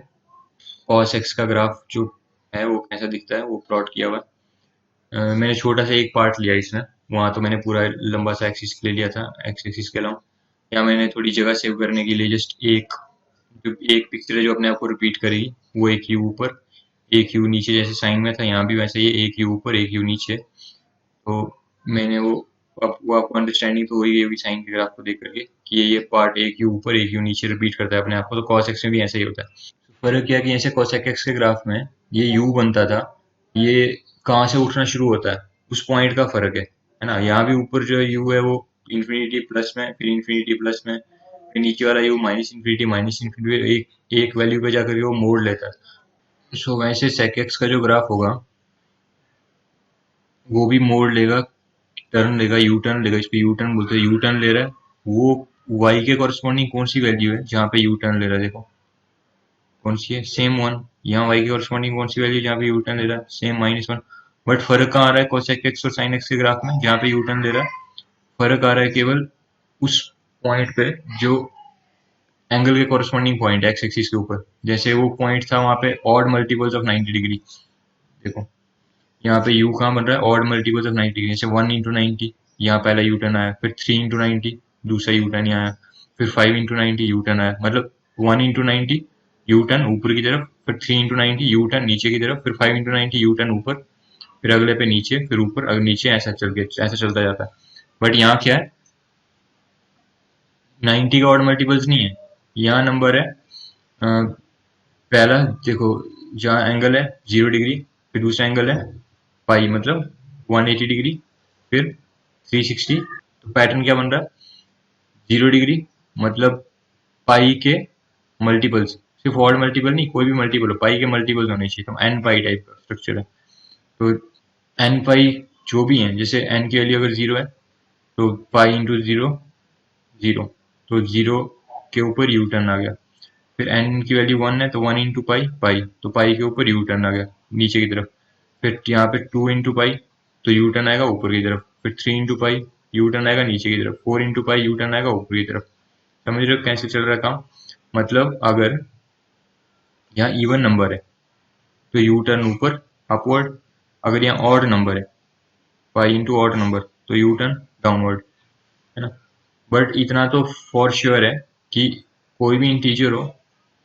कॉस एक्स का ग्राफ जो है वो कैसा दिखता है वो प्लॉट किया हुआ है। मैंने छोटा सा एक पार्ट लिया इसमें, वहां तो मैंने पूरा लंबा सा एक्सिस ले लिया था, एक्स एक्सिस के अलावा। या मैंने थोड़ी जगह सेव करने के लिए जस्ट एक पिक्चर है जो अपने आप को रिपीट करेगी, वो एक यू ऊपर एक यू नीचे, जैसे साइन में था यहाँ भी वैसे ही एक यू ऊपर एक यू नीचे। तो मैंने वो आपको अंडरस्टैंडिंग तो हो ही गई होगी साइन के ग्राफ को देख करके कि ये पार्ट एक यू ऊपर एक यू नीचे रिपीट करता है अपने आप को। तो कॉस एक्स में भी ऐसा ही होता है। फर्क क्या है कि जैसे कोसेक एक्स के ग्राफ में ये यू बनता था, ये कहाँ से उठना शुरू होता है उस पॉइंट का फर्क है ना। यहाँ भी ऊपर जो यू है वो इन्फिनिटी प्लस में, फिर इन्फिनिटी प्लस में, फिर नीचे वाला यू माइनस इन्फिनिटी एक एक वैल्यू पे जाकर के वो मोड़ लेता है। सो वैसे सेक एक्स का जो ग्राफ होगा वो भी मोड़ लेगा, टर्न लेगा, यू टर्न लेगा, इस पे यू टर्न बोलते हैं। यू टर्न ले रहा है वो वाई के कॉरस्पॉन्डिंग कौन सी वैल्यू है जहाँ पे यू टर्न ले रहा है, देखो कौन सी है, सेम वन। यहाँ वाई की कॉरस्पॉन्डिंग कौन सी वैल्यू जहाँ पे यू टर्न ले रहा है, सेम -1। बट फर्क कहाँ आ रहा है कोसेक एक्स और साइन एक्स के ग्राफ में जहाँ पे यू टर्न ले रहा है, फर्क आ रहा है केवल उस पॉइंट पे जो एंगल के कॉरस्पॉन्डिंग पॉइंट है एक्स एक्सिस के ऊपर। जैसे वो पॉइंट था वहाँ पे ऑड मल्टीपल्स ऑफ 90 डिग्री, देखो यहाँ पे यू कहाँ बन रहा है, ऑड मल्टीपल्स ऑफ 90 डिग्री। जैसे 1 × 90 यहाँ पहला यू टर्न आया, फिर 3 × 90 दूसरा यू टर्न आया, फिर 5 × 90 यू टर्न आया। मतलब 1 × 90 यू टर्न ऊपर की तरफ, फिर 3 × 90 यू टर्न नीचे की तरफ, फिर 5 × 90 यू टर्न ऊपर, फिर अगले पे नीचे, फिर ऊपर, अगले नीचे, ऐसा चलता जाता है। बट यहाँ क्या है, 90 का ऑड मल्टीपल्स नहीं है। यहाँ नंबर है पहला, देखो जहाँ एंगल है 0 डिग्री, फिर दूसरा एंगल है पाई मतलब 180 डिग्री, फिर 360। तो पैटर्न क्या बन रहा है, 0 डिग्री मतलब पाई के मल्टीपल्स, सिर्फ ऑड मल्टीपल नहीं, कोई भी मल्टीपल हो, पाई के मल्टीपल्स होने चाहिए। तो एन पाई टाइप का स्ट्रक्चर है। तो एन पाई जो भी है, जैसे एन की वैल्यू अगर 0 है तो पाई इंटू 0 0, तो 0 के ऊपर यू टर्न आ गया। फिर एन की वैल्यू 1 है तो 1 × पाई पाई, तो पाई के ऊपर यू टर्न आ गया नीचे की तरफ। फिर यहाँ पे 2 × पाई, तो यू टर्न आएगा ऊपर की तरफ। फिर 3 × पाई यू टर्न आएगा नीचे की तरफ। 4 × पाई यू टर्न आएगा ऊपर की तरफ। समझ रहे हो कैसे चल रहा है काम। मतलब अगर यहाँ इवन नंबर है तो यू टर्न ऊपर अपवर्ड, अगर यहाँ ऑड नंबर है पाई इंटू ऑड नंबर तो यू टर्न डाउनवर्ड, है ना। बट इतना तो फॉर श्योर है कि कोई भी इंटीजर हो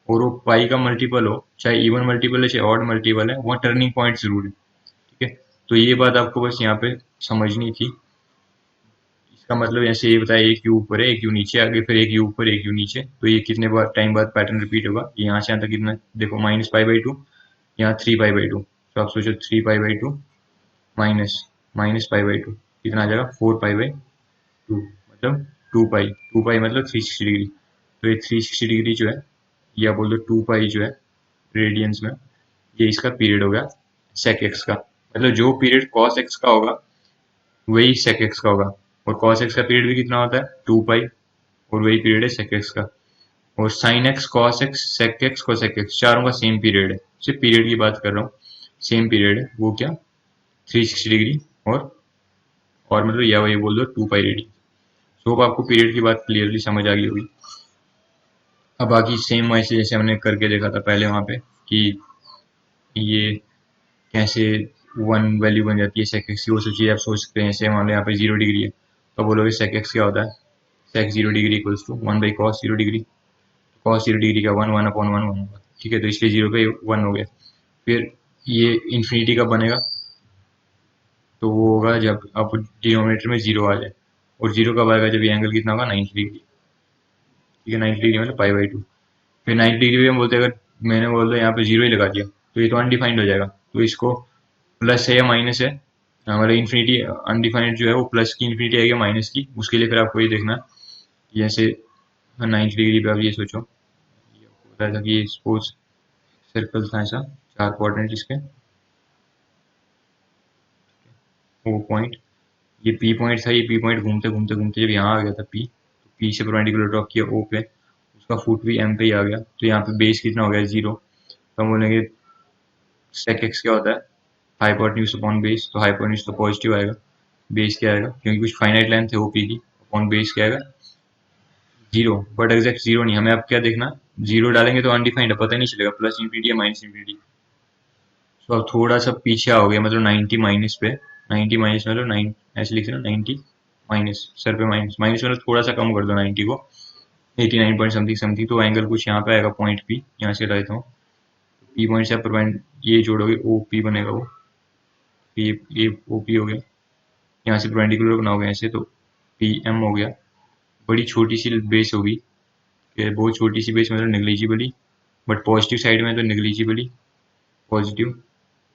और वो पाई का मल्टीपल हो, चाहे इवन मल्टीपल है चाहे ऑड मल्टीपल है, वहाँ टर्निंग पॉइंट जरूर है। ठीक है, तो ये बात आपको बस यहाँ पे समझनी थी। इसका मतलब ऐसे ये बताया एक यू ऊपर है एक यू नीचे, आगे फिर एक यू ऊपर एक यू नीचे, तो ये कितने बार टाइम बाद पैटर्न रिपीट होगा। यहाँ से यहाँ तक कितना, देखो -π/2, यहाँ 3π/2, तो आप सोचो 3π/2 माइनस -π/2 कितना आ जाएगा 4π/2, मतलब 2π मतलब 360 डिग्री। तो ये 360 डिग्री जो है, या बोल दो 2π जो है रेडियंस में, ये इसका पीरियड हो गया सेक एक्स का। मतलब जो पीरियड कॉस एक्स का होगा वही सेक एक्स का होगा। और cos x का पीरियड भी कितना होता है 2π, और वही पीरियड है sec x का। और sin x cos x sec x cosec x चारों का सेम पीरियड है, सिर्फ पीरियड की बात कर रहा हूँ, सेम पीरियड है। वो क्या 360 डिग्री, और मतलब या वही बोल दो 2π रेडियन। तो अब आपको पीरियड की बात क्लियरली समझ आ गई होगी। अब बाकी सेम वैसे जैसे हमने करके देखा था पहले वहां पे कि ये कैसे वन वैल्यू बन जाती है सेक एक्स की, वो सब चीज़ आप सोच सकते हैं। जैसे मान लो यहाँ पे 0 डिग्री है तो बोलोगे सेक एक्स क्या होता है, sec 0 degree equals to 1/cos 0 degree. Cos 0 degree का 1 होगा, ठीक है, तो इसलिए 0 पे 1 हो गया। फिर ये इन्फिनिटी का बनेगा, तो वो होगा जब अब डिनोमिनेटर में 0 आ जाए। और 0 कब आएगा, जब ये एंगल कितना होगा 90 डिग्री। ठीक है, 90 डिग्री मतलब π/2। फिर 90 डिग्री पे हम बोलते हैं, अगर मैंने बोल दिया यहाँ पे 0 ही लगा दिया तो ये तो अनडिफाइंड हो जाएगा। तो इसको प्लस है या माइनस है, हमारा इन्फिनिटी अनडिफाइंड जो है वो प्लस की इन्फिनिटी आएगी माइनस की, उसके लिए फिर आपको ये देखना जैसे 90 डिग्री पे आप ये सोचो, ये आपको बताया था कि सपोज सर्कल था ऐसा, 4 क्वाड्रेंट इसके, वो पॉइंट, ये पी पॉइंट था, ये पी पॉइंट घूमते घूमते घूमते जब यहाँ आ गया था पी, तो पी से परपेंडिकुलर ड्रॉ किया ओ पे, उसका फुट भी एम पे ही आ गया, तो यहाँ पे बेस कितना हो गया 0। तो हम बोलेंगे सेक एक्स क्या होता है, हाइपोटेन्यूज अपॉन बेस। तो हाइपोटेन्यूज तो पॉजिटिव आएगा, बेस क्या आएगा, क्योंकि कुछ फाइनाइट लेंथ है ओपी की, अपॉन बेस क्या आएगा 0। बट एग्जैक्ट 0 नहीं, हमें अब क्या देखना, 0 डालेंगे तो अनडिफाइंड है, पता नहीं चलेगा प्लस इंफिनिटी या माइनस इंफिनिटी। तो अब थोड़ा सा पीछे आओ गया, मतलब 90 माइनस पे, 90 माइनस मतलब 9 ऐसे लिख रहे हो 90 माइनस, सर पे माइनस, माइनस मतलब थोड़ा सा कम कर दो 90 को, 89 पॉइंट समथिंग समथिंग, तो एंगल कुछ यहाँ पे आएगा पॉइंट पी, यहाँ से रहता हूँ पी पॉइंट से आप ये जोड़ोगे ओ पी बनेगा, वो ये ओ पी हो गया, यहाँ से परपेंडिकुलर बनाओगे ऐसे तो पी एम हो गया। बड़ी छोटी सी बेस होगी, बहुत छोटी सी बेस मतलब नेग्लिजिबली, बट पॉजिटिव साइड में तो नेग्लिजिबली पॉजिटिव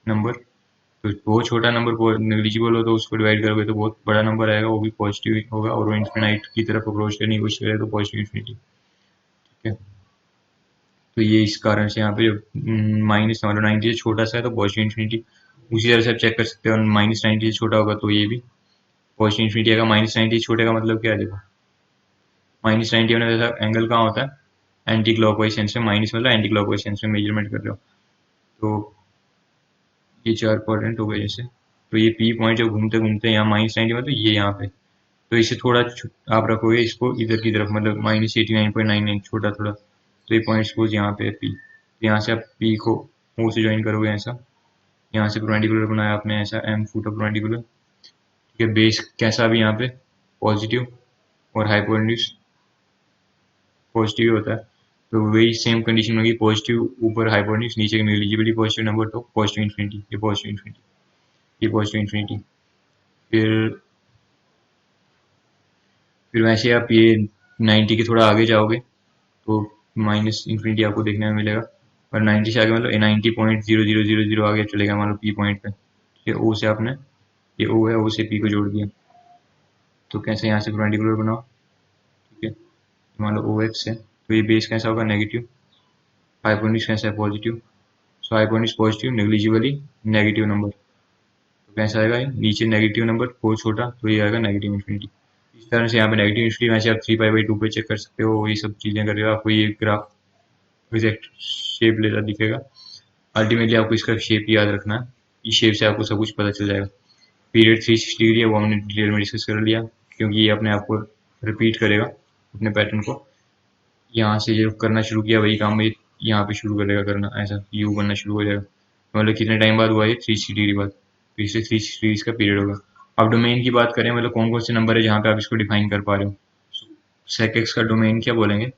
नंबर, तो बहुत छोटा नंबर नेग्लिजिबल हो तो उसको डिवाइड करोगे तो बहुत बड़ा नंबर आएगा, वो भी पॉजिटिव होगा, और वो इन्फिनाइट की तरफ अप्रोच करने की कोशिश करेगा तो पॉजिटिव इन्फिनिटी। ठीक है, तो ये इस कारण से यहाँ पे जो माइनस मतलब 90 से छोटा सा है तो पॉजिटिव इन्फिनिटी, उसी तरह से आप चेक कर सकते हो माइनस 90 से छोटा होगा तो ये भी पॉजिटिव इन्फिनिटी आएगा। माइनस 90 से छोटे का मतलब क्या है, देखो माइनस 90 होने का एंगल कहाँ होता है, एंटी क्लॉकवाइज सेंस में, माइनस मतलब एंटी क्लॉकवाइज सेंस में मेजरमेंट कर रहे हो, तो ये 4 क्वाड्रेंट हो गए जैसे, तो ये पी पॉइंट जो घूमते घूमते यहाँ माइनस 90 मतलब ये यहाँ पे, तो इसे थोड़ा आप रखोगे इसको इधर की तरफ, मतलब -89.99 छोटा थोड़ा, तो ये पॉइंट सपोज यहाँ पे है पी, तो यहाँ से आप पी को ओ से ज्वाइन करोगे ऐसा, यहाँ से परपेंडिकुलर बनाया आपने ऐसा एम फुट ऑफ परपेंडिकुलर। ठीक है, बेस कैसा भी यहाँ पे पॉजिटिव और हाइपोटेन्यूज पॉजिटिव होता है, तो वही सेम कंडीशन होगी, पॉजिटिव ऊपर हाइपोटेन्यूज नीचे नेग्लिजिबली पॉजिटिव नंबर तो पॉजिटिव इन्फिनिटी, ये पॉजिटिव इन्फिनिटी, ये पॉजिटिव इन्फिनिटी। फिर वैसे आप ये 90 के थोड़ा आगे जाओगे तो माइनस इन्फिनिटी आपको देखने में मिलेगा, और 90 से आगे मतलब 90.0000 आगे चलेगा मान लो पी पॉइंट पे। ठीक है, ओ से आपने ये ओ है, ओ से पी को जोड़ दिया, तो कैसे यहाँ से परपेंडिकुलर बनाओ। ठीक है, मान लो ओ एक्स है तो ये बेस कैसा होगा नेगेटिव, हाइपोटेन्यूज कैसा है positive, so hypotenuse positive negligibly negative number, तो कैसा आएगा ये नीचे नेगेटिव नंबर बहुत छोटा, तो ये आएगा नेगेटिव इन्फिनिटी। इस तरह से यहाँ पे नेगेटिव इन्फिनिटी वैसे आप 3 पाई बाई 2 पे चेक कर सकते हो, ये सब चीज़ें कर रहे हो, आपको ये ग्राफ एग्जैक्ट शेप लेता दिखेगा। अल्टीमेटली आपको इसका शेप याद रखना है, इस शेप से आपको सब कुछ पता चल जाएगा। पीरियड 360 डिग्री है वो हमने डिटेल में डिस्कस कर लिया, क्योंकि ये अपने आप को रिपीट करेगा अपने पैटर्न को, यहाँ से जो करना शुरू किया वही काम ये यहाँ पे शुरू करेगा करना, ऐसा यू बनना शुरू हो जाएगा, मतलब कितने टाइम बाद हुआ ये 360 डिग्री बाद, तो इससे 360 डिग्री का पीरियड होगा। अब डोमेन की बात करें, मतलब कौन कौन से नंबर है जहाँ पे आप इसको डिफाइन कर पा रहे हो, सेक एक्स का डोमेन क्या बोलेंगे,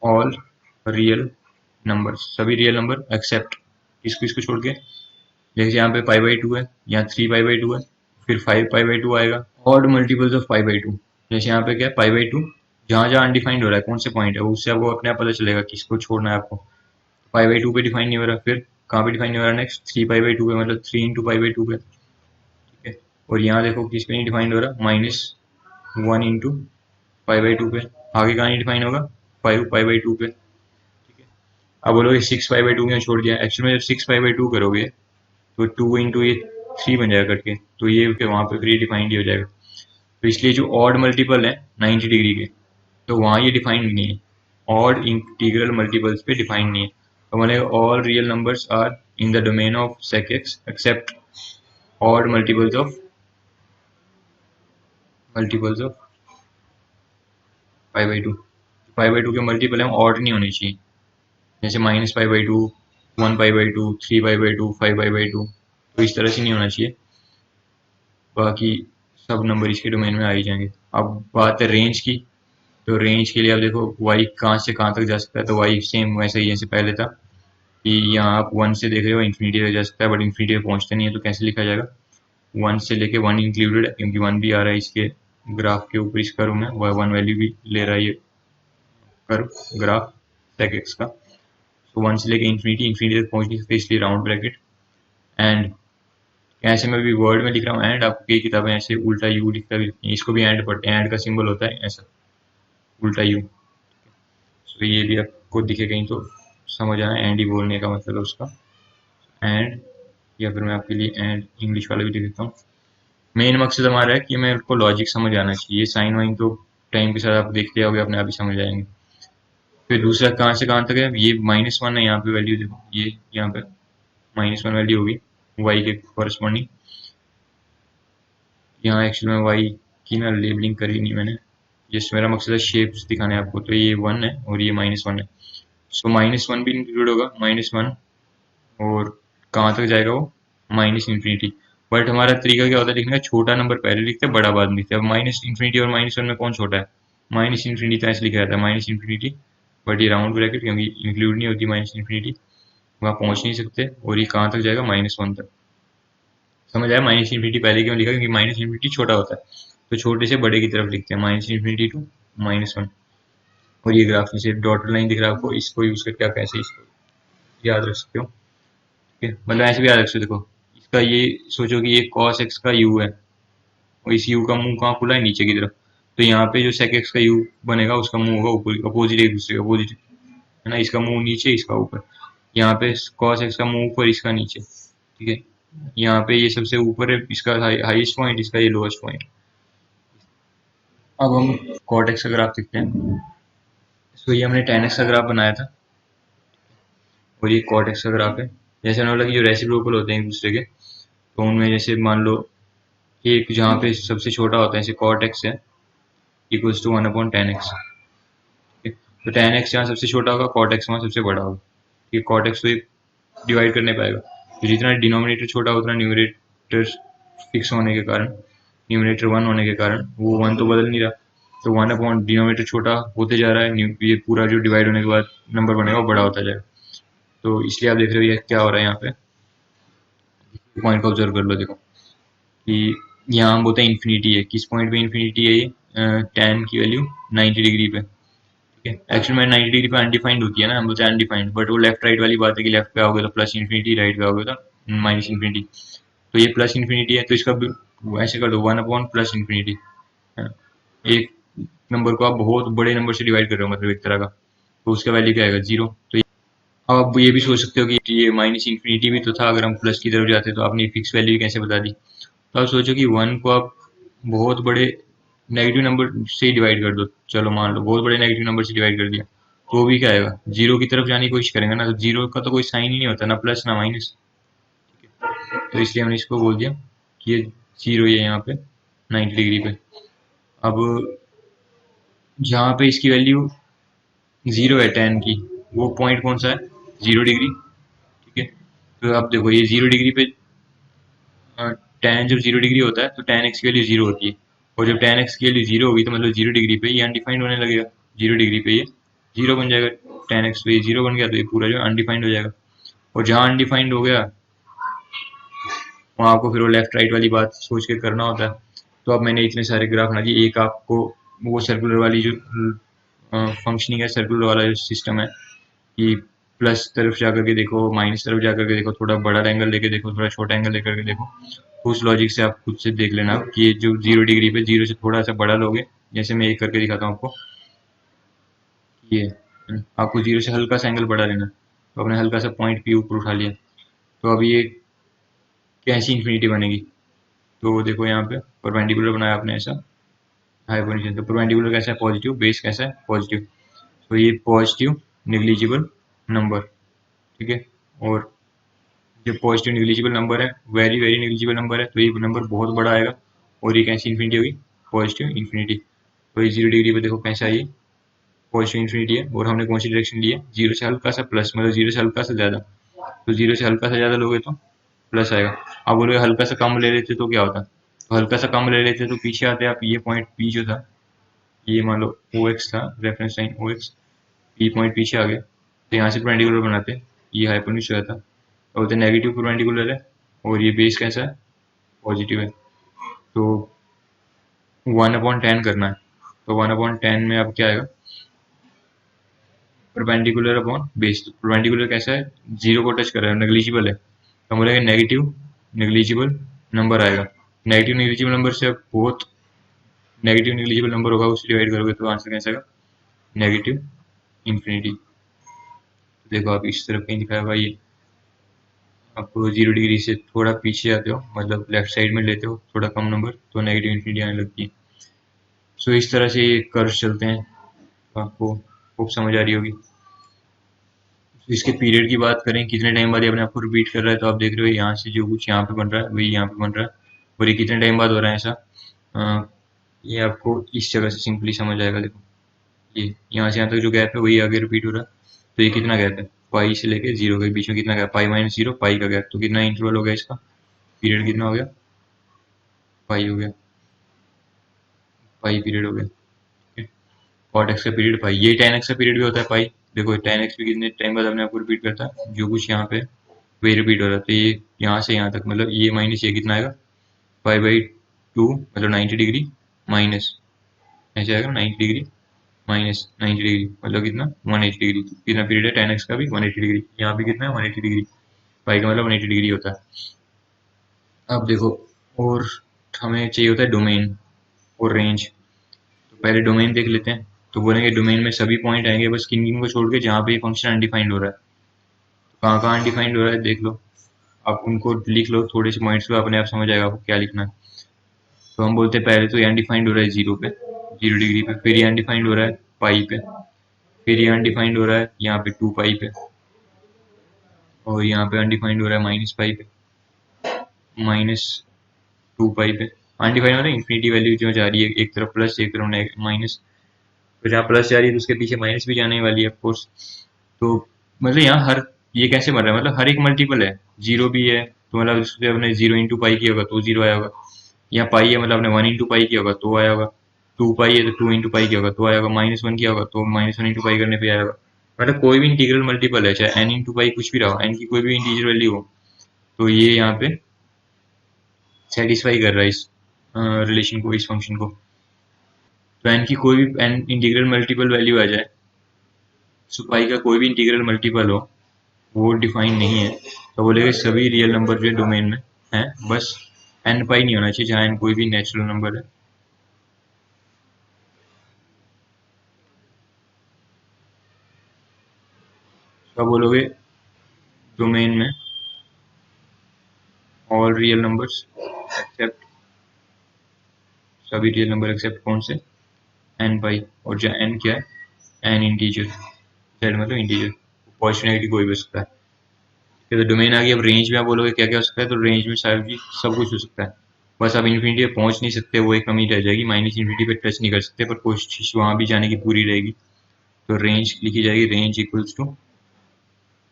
ऑल रियल नंबर, सभी रियल नंबर एक्सेप्ट इसको इसको छोड़ के, जैसे यहाँ पे पाई बाई टू है, यहाँ 3 पाई बाई 2 है, फिर 5 पाई बाई 2 आएगा, odd multiples of pi by two, जैसे यहाँ पे क्या है पाई बाई टू, जहाँ जहाँ अनडिफाइंड हो रहा है कौन से पॉइंट है उससे आपको अपने आप पता चलेगा किसको छोड़ना है आपको। पाई बाई टू पे डिफाइन नहीं हो रहा, फिर कहाँ पे डिफाइन नहीं हो रहा, नेक्स्ट 3 पाई बाई 2 पे, मतलब 3 इंटू पाई बाई 2 पे। ठीक है, और यहाँ देखो किस पे नहीं डिफाइंड हो रहा, -1 इंटू पाई बाई 2 पे, आगे कहाँ नहीं डिफाइन होगा 5 पाई बाई 2 पे। ठीक है, अब बोलोगे 6 पाई बाई 2 क्यों छोड़ दिया, एक्चुअली में जब 6 पाई बाई 2 करोगे तो 2 इंटू ये 3 बन जाएगा करके, तो ये फिर वहाँ पे प्री डिफाइंड ही हो जाएगा, तो इसलिए जो ऑड मल्टीपल है 90 डिग्री के, तो वहाँ ये डिफाइंड नहीं है, ऑड इंटीग्रल मल्टीपल्स पे डिफाइंड नहीं है, तो मैंने all real numbers are in the domain of sec x except odd multiples of pi by 2, pi by 2 के मल्टीपल है ऑड नहीं होने चाहिए, जैसे -pi by 2, 1 pi by 2, 3 pi by 2, 5 pi by 2, तो इस तरह से नहीं होना चाहिए, बाकी सब नंबर इसके डोमेन में आ ही जाएंगे। अब बात है रेंज की, तो रेंज के लिए आप देखो y कहाँ से कहाँ तक जा सकता है, तो y सेम वैसे ही जैसे पहले था कि यहाँ आप 1 से देख रहे हो इन्फिनिटी तक जा सकता है, बट इन्फिनिटी तक पहुँचते नहीं है, तो कैसे लिखा जाएगा 1 से लेके 1 इंक्लूडेड है, क्योंकि 1 भी आ रहा है इसके ग्राफ के ऊपर इस कर्व में, वह 1 वैल्यू भी ले रहा है ये कर्व ग्राफ sec x का, तो 1 से लेके इन्फिनिटी, इन्फिनिटी तक पहुँच नहीं सकते इसलिए राउंड ब्रैकेट एंड, ऐसे में भी वर्ड में लिख रहा हूँ एंड, आपको कई किताबें ऐसे उल्टा यू लिखता भी लिखती हैं, इसको भी एंड पढ़ते हैं, एंड का सिंबल होता है ऐसा उल्टा यू, तो ये भी आपको दिखे कहीं तो समझ आए एंड ही बोलने का मतलब है उसका एंड, या फिर मैं आपके लिए एंड इंग्लिश वाला भी लिख देता हूँ। मेन मकसद हमारा है कि मेरे को लॉजिक समझ आना चाहिए, साइन वाइन तो टाइम के साथ आप देखते आओगे अपने आप ही समझ आएंगे। फिर दूसरा कहाँ से कहाँ तक है, ये -1 है, यहाँ पे वैल्यू देखो, ये यहाँ पे -1 वैल्यू होगी वाई के कॉरस्पॉन्डिंग, यहाँ एक्चुअल में वाई की ना लेबलिंग करी नहीं मैंने, जस्ट मेरा मकसद है शेप्स दिखाने आपको, तो ये 1 है और ये -1 है, सो -1 भी इंक्लूड होगा, -1, और कहाँ तक जाएगा वो माइनस इन्फिनिटी, बट हमारा तरीका क्या होता है लिखने का, छोटा नंबर पहले लिखते हैं बड़ा बाद में लिखते हैं, अब -इन्फिनिटी और -1 में कौन छोटा है, माइनस इन्फिनिटी तो ऐसे लिखा रहता है माइनस इन्फिनिटी, बट ये राउंड ब्रैकेट क्योंकि इंक्लूड नहीं होती माइनस इन्फिनिटी, वहाँ पहुंच नहीं सकते, और ये कहाँ तक जाएगा -1 तक। समझ आया माइनस इन्फिनिटी पहले क्यों लिखा, क्योंकि माइनस इन्फिनिटी छोटा होता है, तो छोटे से बड़े की तरफ लिखते हैं माइनस इन्फिनिटी टू -1। और ये ग्राफ में सिर्फ डॉटेड लाइन दिख रहा है आपको, इसको यूज करके आप कैसे इसको याद रख सकते हो, ठीक है, मतलब ऐसे भी याद रख सकते हो। देखो इसका ये सोचो कि ये cos x का u है, और इस u का मुंह कहाँ खुला है, नीचे की तरफ, तो यहाँ पे जो sec x का u बनेगा उसका मुंह होगा ऊपर, अपोजिट, एक दूसरे का अपोजिट है ना, इसका मुंह नीचे इसका ऊपर, यहाँ पे cos x का मुंह ऊपर इसका नीचे, ठीक है, यहाँ पे ये सबसे ऊपर है इसका हाईएस्ट पॉइंट, इसका ये लोएस्ट पॉइंट। अब हम cot x का ग्राफ देखते हैं। तो ये हमने tan x का ग्राफ बनाया था, और ये cot x का ग्राफ है। जैसे हमने बोला कि जो रेसिप्रोकल होते हैं एक दूसरे के, तो उनमें जैसे मान लो एक जहाँ पे सबसे छोटा होता है, जैसे cot x है इक्वल्स टू 1/tan x, ठीक है, तो tan x जहाँ सबसे छोटा होगा, cot x वहाँ सबसे बड़ा होगा, ठीक है, cot x तो ये डिवाइड करने पाएगा, तो जितना डिनोमिनेटर छोटा उतना न्यूमरेटर फिक्स होने के कारण, न्यूमरेटर 1 होने के कारण वो 1 तो बदल नहीं रहा, तो 1 डिनोमिनेटर छोटा होते जा रहा है, ये पूरा जो डिवाइड होने के बाद नंबर बनेगा वो बड़ा होता जाएगा। तो इसलिए आप देख रहे हो ये क्या हो रहा है, यहाँ पे पॉइंट को ऑब्जर्व कर लो, देखो कि यहाँ हम बोलते हैं इन्फिनिटी है, किस पॉइंट पे इन्फिनिटी है, ये tan की वैल्यू 90 डिग्री पे, ठीक है, एक्चुअल में 90 डिग्री पे अनडिफाइंड होती है ना, हम बोलते हैं अनडिफाइंड, बट वो लेफ्ट राइट वाली बात है कि लेफ्ट पे आओगे तो प्लस इन्फिनिटी, राइट पे आओगे तो माइनस इन्फिनिटी, तो ये प्लस इन्फिनिटी है, तो इसका ऐसे कर दो 1/+इन्फिनिटी, एक नंबर को आप बहुत बड़े नंबर से डिवाइड कर रहे हो मतलब एक तरह का, तो उसका वैल्यू क्या आएगा, 0। तो अब आप ये भी सोच सकते हो कि ये माइनस इन्फिनिटी भी तो था, अगर हम प्लस की तरफ जाते तो आपने फिक्स वैल्यू कैसे बता दी, तो आप सोचो कि 1 को आप बहुत बड़े नेगेटिव नंबर से डिवाइड कर दो, चलो मान लो बहुत बड़े नेगेटिव नंबर से डिवाइड कर दिया, तो भी क्या आएगा, 0 की तरफ जाने की कोशिश करेंगे ना, तो 0 का तो कोई साइन ही नहीं होता, ना प्लस ना माइनस, तो इसलिए हमने इसको बोल दिया कि ये 0 ही है यहाँ पे 90 डिग्री पे। अब जहाँ पे इसकी वैल्यू 0 है tan की, वो पॉइंट कौन सा है, 0 डिग्री, ठीक है, तो आप देखो ये 0 डिग्री पे tan जब 0 डिग्री होता है तो tan x की वैल्यू 0 होती है, और जब tan x की वैल्यू 0 होगी तो मतलब 0 डिग्री पे ये अनडिफाइंड होने लगेगा, 0 डिग्री पे ये 0 बन जाएगा, tan x पे ये 0 बन गया तो ये पूरा जो अनडिफाइंड हो जाएगा, और जहाँ अनडिफाइंड हो गया वहाँ आपको फिर वो लेफ्ट राइट वाली बात सोच के करना होता है। तो अब मैंने इतने सारे ग्राफ बना दिए, एक आपको वो सर्कुलर वाली जो फंक्शनिंग है, सर्कुलर वाला जो सिस्टम है कि प्लस तरफ जाकर के देखो, माइनस तरफ जाकर के देखो, थोड़ा बड़ा एंगल लेके देखो, थोड़ा छोटा एंगल लेकर के देखो, तो उस लॉजिक से आप खुद से देख लेना कि ये जो 0 डिग्री पे 0 से थोड़ा सा बड़ा लोगे, जैसे मैं एक करके दिखाता हूँ आपको, ये आपको 0 से हल्का सा एंगल बढ़ा लेना, तो आपने हल्का सा पॉइंट पी ऊपर उठा लिया, तो अब ये कैसी इन्फिनिटी बनेगी, तो देखो यहाँ पे परपेंडिकुलर बनाया आपने ऐसा हाइपोटेन्यूज, तो परपेंडिकुलर कैसा है, पॉजिटिव, बेस कैसा है, पॉजिटिव, तो ये पॉजिटिव निग्लिजिबल नंबर, ठीक है, और जो पॉजिटिव निग्लिजिबल नंबर है, वेरी वेरी निग्लिजिबल नंबर है, तो ये नंबर बहुत बड़ा आएगा, और ये कैसी इन्फिनिटी होगी, पॉजिटिव इन्फिनिटी, तो ये 0 डिग्री पे देखो कैसा है, ये पॉजिटिव इन्फिनिटी है, और हमने कौन सी डायरेक्शन ली है, 0 से हल्का सा प्लस, मतलब 0 से हल्का सा ज़्यादा, तो 0 से हल्का सा ज़्यादा लोगे तो प्लस आएगा, आप बोलोगे हल्का सा कम ले लेते तो क्या होता, तो हल्का सा कम ले लेते तो पीछे आते आप, ये पॉइंट पी जो था, ये मान लो ओ एक्स था, रेफरेंस लाइन ओ एक्स, पी पॉइंट पीछे आ गया, तो यहाँ से परपेंडिकुलर बनाते, ये हाइपोटेन्यूज रहता, तो बोलते नेगेटिव परपेंडिकुलर है, और ये बेस कैसा है, पॉजिटिव है, तो 1/10 करना है, तो 1/10 में अब क्या आएगा, परपेंडिकुलर अपॉन बेस, तो परपेंडिकुलर कैसा है, 0 को टच कर रहा है, नेग्लिजिबल है, तो हम बोलेंगे नेगेटिव नेग्लिजिबल नंबर आएगा, नेगेटिव नेग्लिजिबल नंबर से अब बहुत नेगेटिव नेग्लिजिबल नंबर होगा, उससे डिवाइड करोगे तो आंसर कैसा आएगा, नेगेटिव इन्फिनिटी, देखो आप इस तरफ कहीं दिखाया हुआ, ये आप 0 डिग्री से थोड़ा पीछे आते हो, मतलब लेफ्ट साइड में लेते हो थोड़ा कम नंबर, तो नेगेटिव इन्फिनिटी आने लगती है। सो इस तरह से ये कर्व चलते हैं, आपको खूब समझ आ रही होगी। इसके पीरियड की बात करें, कितने टाइम बाद ये अपने आप को रिपीट कर रहा है, तो आप देख रहे हो यहाँ से जो कुछ यहाँ पे बन रहा है वही यहाँ पे बन रहा है, और ये कितने टाइम बाद हो रहा है ऐसा, ये आपको इस जगह से सिंपली समझ आएगा, देखो ये यहाँ से यहाँ तक जो गैप है वही आगे रिपीट हो रहा है, तो ये कितना गैप है, पाई से लेके 0 के बीच में कितना गैप, पाई-0 पाई का गैप, तो कितना इंटरवल हो गया इसका, पीरियड कितना हो गया, पाई हो गया, पाई पीरियड हो गया, ठीक है? कॉट एक्स का पीरियड पाई, ये tan x का पीरियड भी होता है पाई। देखो tan x भी कितने टाइम बाद अपने आप को रिपीट करता है, जो कुछ यहाँ पे वही रिपीट हो रहा है। तो ये यहाँ से यहाँ तक मतलब ये माइनस ये कितना आएगा, 5/2 मतलब 90 डिग्री माइनस, ऐसे आएगा 90 डिग्री माइनस 90 डिग्री मतलब कितना 180 डिग्री। कितना पीरियड है tan x का भी 180 डिग्री, यहाँ भी कितना है 180 डिग्री, पाई का मतलब 180 डिग्री होता है। अब देखो, और हमें चाहिए होता है डोमेन और रेंज। तो पहले डोमेन देख लेते हैं। तो बोलेंगे डोमेन में सभी पॉइंट आएंगे बस किन किन को छोड़ के जहाँ पे ये फंक्शन अनडिफाइंड हो रहा है। तो कहाँ कहाँ अनडिफाइंड हो रहा है देख लो, आप उनको लिख लो थोड़े से पॉइंट्स को, अपने आप समझ आएगा आपको क्या लिखना है। तो हम बोलते हैं पहले तो ये अनडिफाइंड हो रहा है 0 पे, 0 डिग्री पे, फिर ये अनडिफाइंड हो रहा है पाई पे, फिर ये अनडिफाइंड हो रहा है यहाँ पे 2 पाई पे, और यहाँ पे अनडिफाइंड हो रहा है -पाई पे, -2 पाई पे। अनडिफाइंड मतलब इन्फिनिटी वैल्यू जो जा रही है, एक तरफ प्लस एक तरफ माइनस। तो जहाँ प्लस जा रही है तो उसके पीछे माइनस भी जाने वाली है ऑफकोर्स। तो मतलब यहाँ हर, ये कैसे बन रहा है, मतलब हर एक मल्टीपल है, 0 भी है तो मतलब उससे अपने 0 × पाई किया होगा तो 0 आया होगा। यहाँ पाई है मतलब आपने 1 × पाई किया होगा तो आया होगा। 2 पाई है तो 2 × पाई किया होगा तो आया होगा। -1 किया होगा तो -1 × पाई करने पे आया होगा। मतलब कोई भी इंटीग्रल मल्टीपल है, चाहे n × पाई कुछ भी रहा हो, n की कोई भी इंटीजर वैल्यू हो, तो ये यहाँ पे सेटिस्फाई कर रहा है इस रिलेशन को, इस फंक्शन को। तो n की कोई भी n इंटीग्रल मल्टीपल वैल्यू आ जाए, सो पाई का कोई भी इंटीग्रल मल्टीपल हो, वो डिफाइन नहीं है, तो बोलेगा सभी रियल नंबर जो डोमेन में है, बस n पाई नहीं होना चाहिए जहाँ n कोई भी नेचुरल नंबर है। तो बोलोगे डोमेन में ऑल रियल नंबर्स एक्सेप्ट, सभी रियल नंबर एक्सेप्ट कौन से, n पाई, और जहाँ n क्या है, n इंटीजर, z मतलब इंटीजर, पॉजिटिव नेगेटिव कोई भी हो सकता है। तो डोमेन आ गया। अब रेंज में आप बोलोगे क्या क्या हो सकता है, तो रेंज में सब कुछ हो सकता है, बस आप इन्फिनिटी पे पहुंच नहीं सकते, वो एक कमी रह जाएगी, -इन्फिनिटी पे टच नहीं कर सकते, पर कोशिश वहां भी जाने की पूरी रहेगी। तो रेंज लिखी जाएगी, रेंज इक्वल्स टू